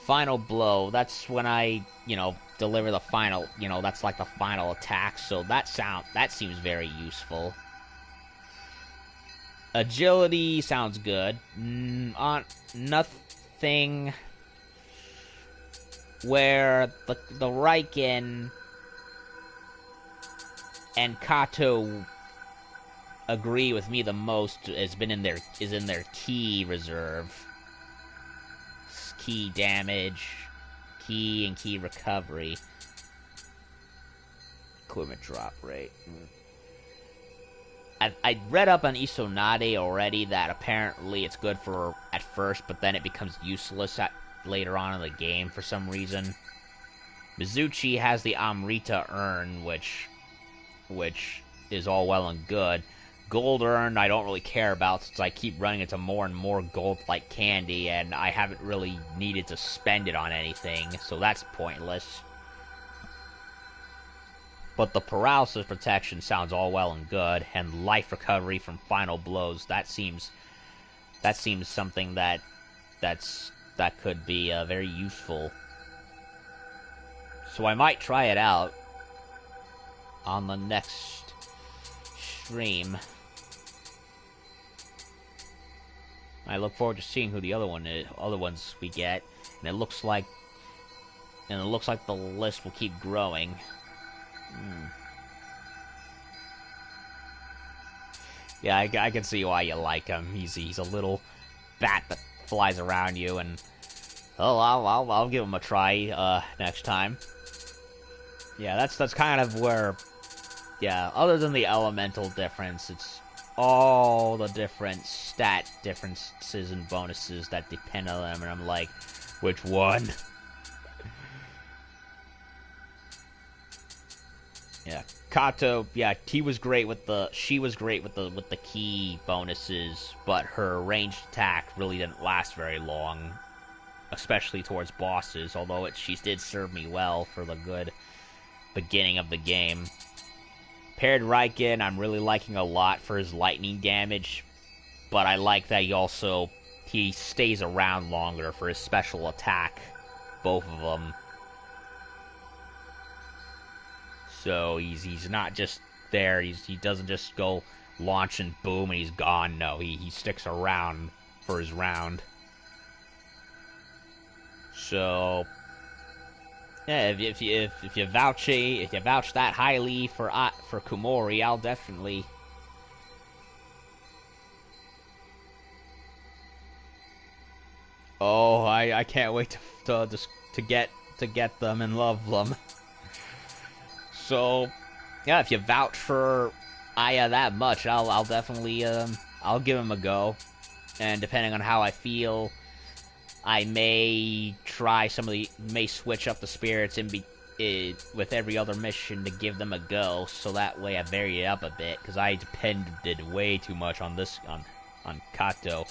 Final blow. That's when I, deliver the final, that's like the final attack, so that seems very useful. Agility sounds good. Nothing where the Raiken and Kato agree with me the most is in their key reserve. Key damage, key and key recovery. Equipment drop rate. I read up on Isonade already that apparently it's good for at first, but then it becomes useless later on in the game for some reason. Mizuchi has the Amrita urn, which is all well and good. Gold urn I don't really care about, since I keep running into more and more gold-like candy, and I haven't really needed to spend it on anything, so that's pointless. But the paralysis protection sounds all well and good, and life recovery from final blows, that seems something that could be very useful. So I might try it out on the next stream. I look forward to seeing who the other ones we get, and it looks like the list will keep growing. Yeah, I can see why you like him. He's a little bat that flies around you, and I'll give him a try next time. Yeah, that's kind of where. Yeah, other than the elemental difference, it's all the different stat differences and bonuses that depend on them, and I'm like, which one? Yeah, Kato, yeah, she was great with the key bonuses, but her ranged attack really didn't last very long, especially towards bosses, although she did serve me well for the good beginning of the game. Paired Raiken, I'm really liking a lot for his lightning damage, but I like that he stays around longer for his special attack, both of them. So he's not just there, he doesn't just go launch and boom and he's gone. No, he sticks around for his round. So yeah, if you vouch that highly for Kumori, I'll definitely. Oh, I can't wait to get them and love them. So yeah, if you vouch for Aya that much, I'll definitely I'll give him a go, and depending on how I feel, I may switch up the spirits with every other mission to give them a go, so that way I vary it up a bit, because I depended way too much on Kato,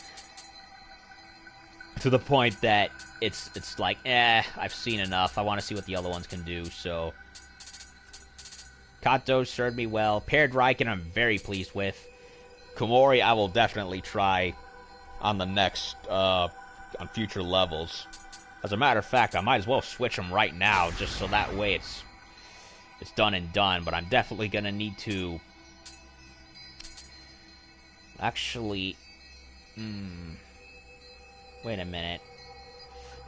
to the point that it's like, I've seen enough, I want to see what the other ones can do. So Kato served me well. Paired Raiken I'm very pleased with. Kumori I will definitely try on the next on future levels. As a matter of fact, I might as well switch them right now, just so that way it's done and done. But I'm definitely gonna need to actually. Wait a minute.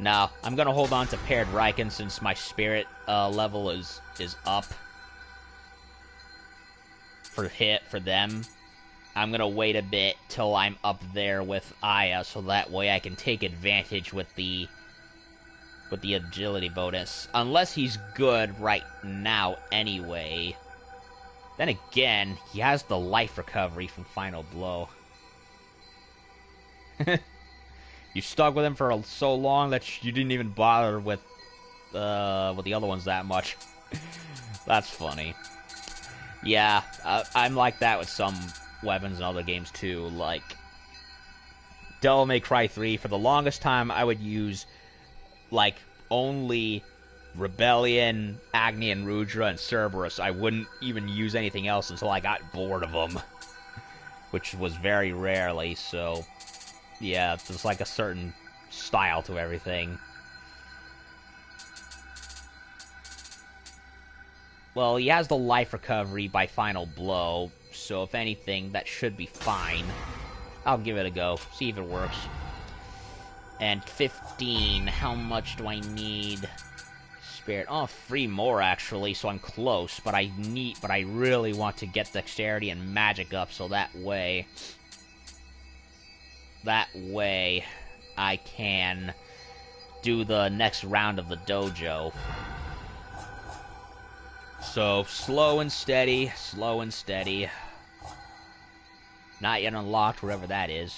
No, I'm gonna hold on to Paired Raiken since my spirit level is up for them. I'm gonna wait a bit till I'm up there with Aya, so that way I can take advantage with the agility bonus. Unless he's good right now anyway. Then again, he has the life recovery from Final Blow. You stuck with him for so long that you didn't even bother with the other ones that much. That's funny. Yeah, I'm like that with some weapons in other games too. Like Devil May Cry 3, for the longest time I would use like only Rebellion, Agni and Rudra, and Cerberus. I wouldn't even use anything else until I got bored of them, which was very rarely. So yeah, there's like a certain style to everything. Well, he has the life recovery by final blow, so if anything, that should be fine. I'll give it a go, see if it works. And 15, how much do I need? Spirit, oh, 3 more actually, so I'm close, but I really want to get dexterity and magic up, so that way I can do the next round of the dojo. So, slow and steady, slow and steady. Not yet unlocked, wherever that is.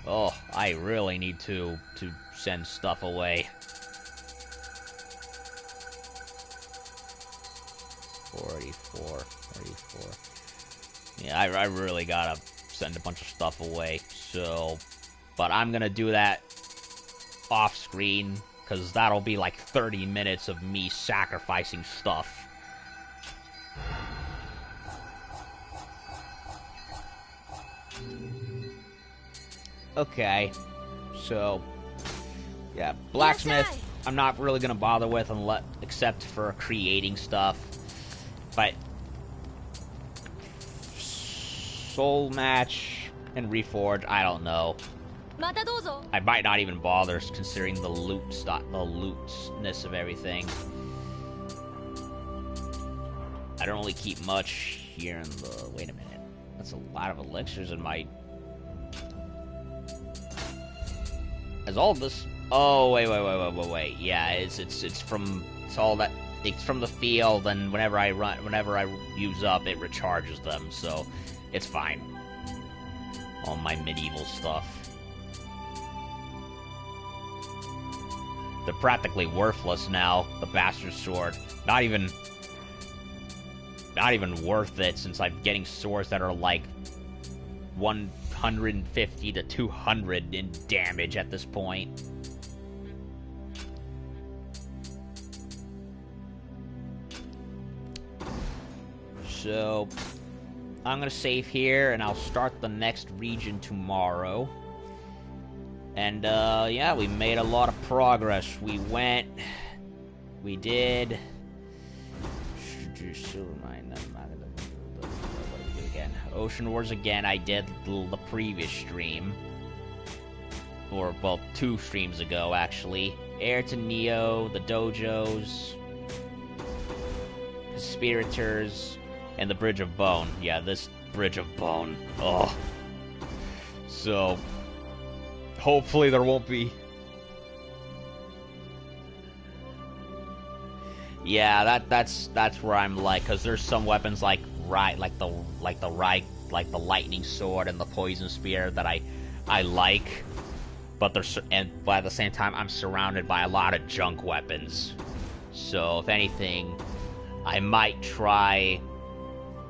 Oh, I really need to send stuff away. 44. Yeah, I really gotta send a bunch of stuff away, so... But I'm gonna do that off-screen, because that'll be like 30 minutes of me sacrificing stuff. Okay, so... Yeah, blacksmith, I'm not really gonna bother with except for creating stuff. But... Soul Match and Reforge, I don't know. I might not even bother, considering the lootness of everything. I don't really keep much here in the... Wait a minute. That's a lot of elixirs in my... Is all this... Oh, wait. Yeah, it's from the field, and whenever I use up, it recharges them, so it's fine. All my medieval stuff. They're practically worthless now, the bastard sword. Not even worth it, since I'm getting swords that are like 150 to 200 in damage at this point. So, I'm gonna save here, and I'll start the next region tomorrow. And, yeah, we made a lot of progress. We did... What did we do again? Ocean Wars again, I did the previous stream. Or, well, 2 streams ago, actually. Heir to Nioh, the dojos, Conspirators, and the Bridge of Bone. Yeah, this Bridge of Bone. Oh. So... Hopefully there won't be... Yeah, that's where I'm like, because there's some weapons like the lightning sword and the poison spear that I like, but at the same time I'm surrounded by a lot of junk weapons. So if anything, I might try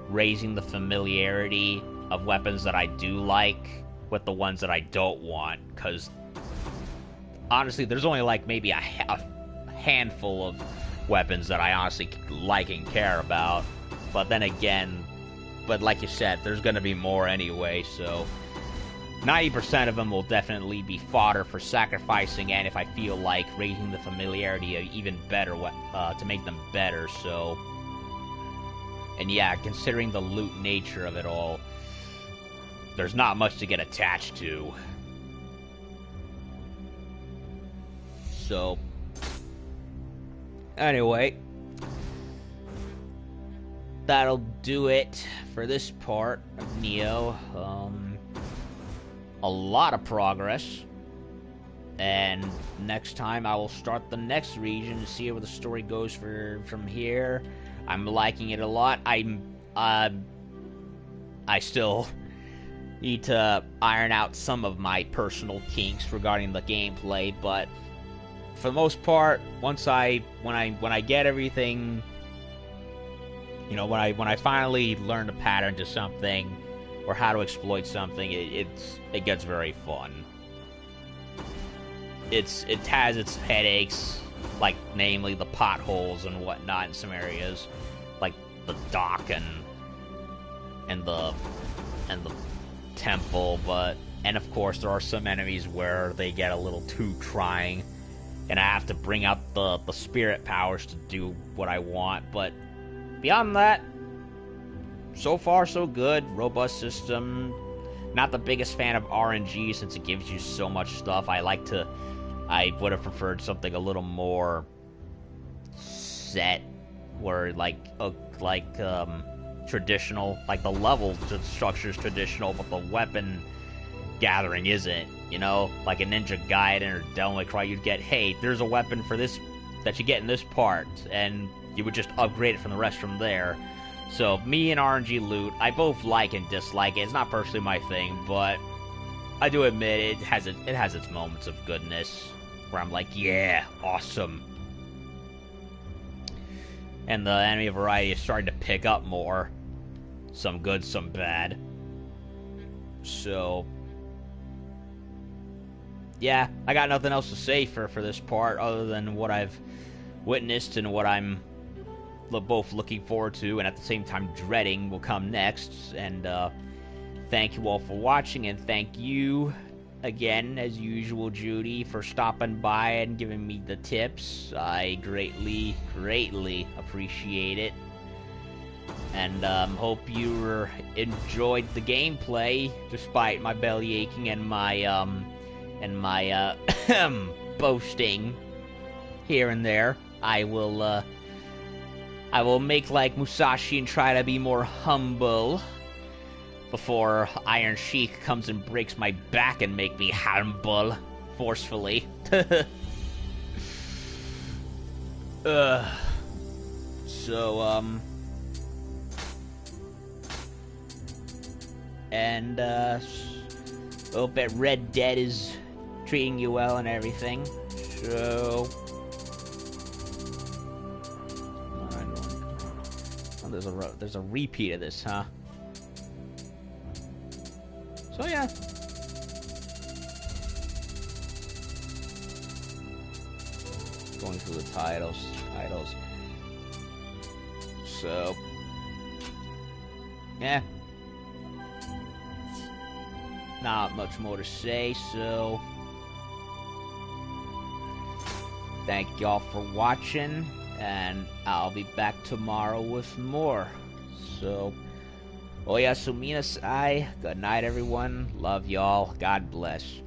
raising the familiarity of weapons that I do like with the ones that I don't want, because honestly there's only like maybe a handful of weapons that I honestly like and care about, but then again, like you said, there's gonna be more anyway, so 90% of them will definitely be fodder for sacrificing, and if I feel like raising the familiarity even better to make them better. So, and yeah, considering the loot nature of it all, there's not much to get attached to. So, anyway, that'll do it for this part of Nioh. A lot of progress. And next time I will start the next region and see where the story goes from here. I'm liking it a lot. I still... need to iron out some of my personal kinks regarding the gameplay, but for the most part, when I get everything, you know, when I finally learn the pattern to something or how to exploit something, it gets very fun. It has its headaches, like namely the potholes and whatnot in some areas, like the dock and the temple, and of course there are some enemies where they get a little too trying, and I have to bring out the spirit powers to do what I want. But beyond that, so far so good. Robust system. Not the biggest fan of RNG since it gives you so much stuff. I would have preferred something a little more set, where traditional, like the level structure is traditional, but the weapon gathering isn't. You know, like a Ninja Gaiden or Devil May Cry, you'd get, hey, there's a weapon for this that you get in this part, and you would just upgrade it from the rest from there. So me and RNG loot, I both like and dislike it. It's not personally my thing, but I do admit it has its moments of goodness where I'm like, yeah, awesome. And the enemy variety is starting to pick up more. Some good, some bad. So yeah, I got nothing else to say for this part other than what I've witnessed and what I'm both looking forward to and at the same time dreading will come next. And thank you all for watching, and thank you again, as usual, Judy, for stopping by and giving me the tips. I greatly appreciate it. And hope you enjoyed the gameplay despite my belly aching and my boasting here and there. I will make like Musashi and try to be more humble before Iron Sheik comes and breaks my back and make me humble forcefully. Hope that Red Dead is treating you well and everything. So there's a repeat of this, huh? So yeah. Going through the titles. So yeah. Not much more to say, so thank y'all for watching, and I'll be back tomorrow with more. So, oyasumi nasai. Good night, everyone. Love y'all. God bless.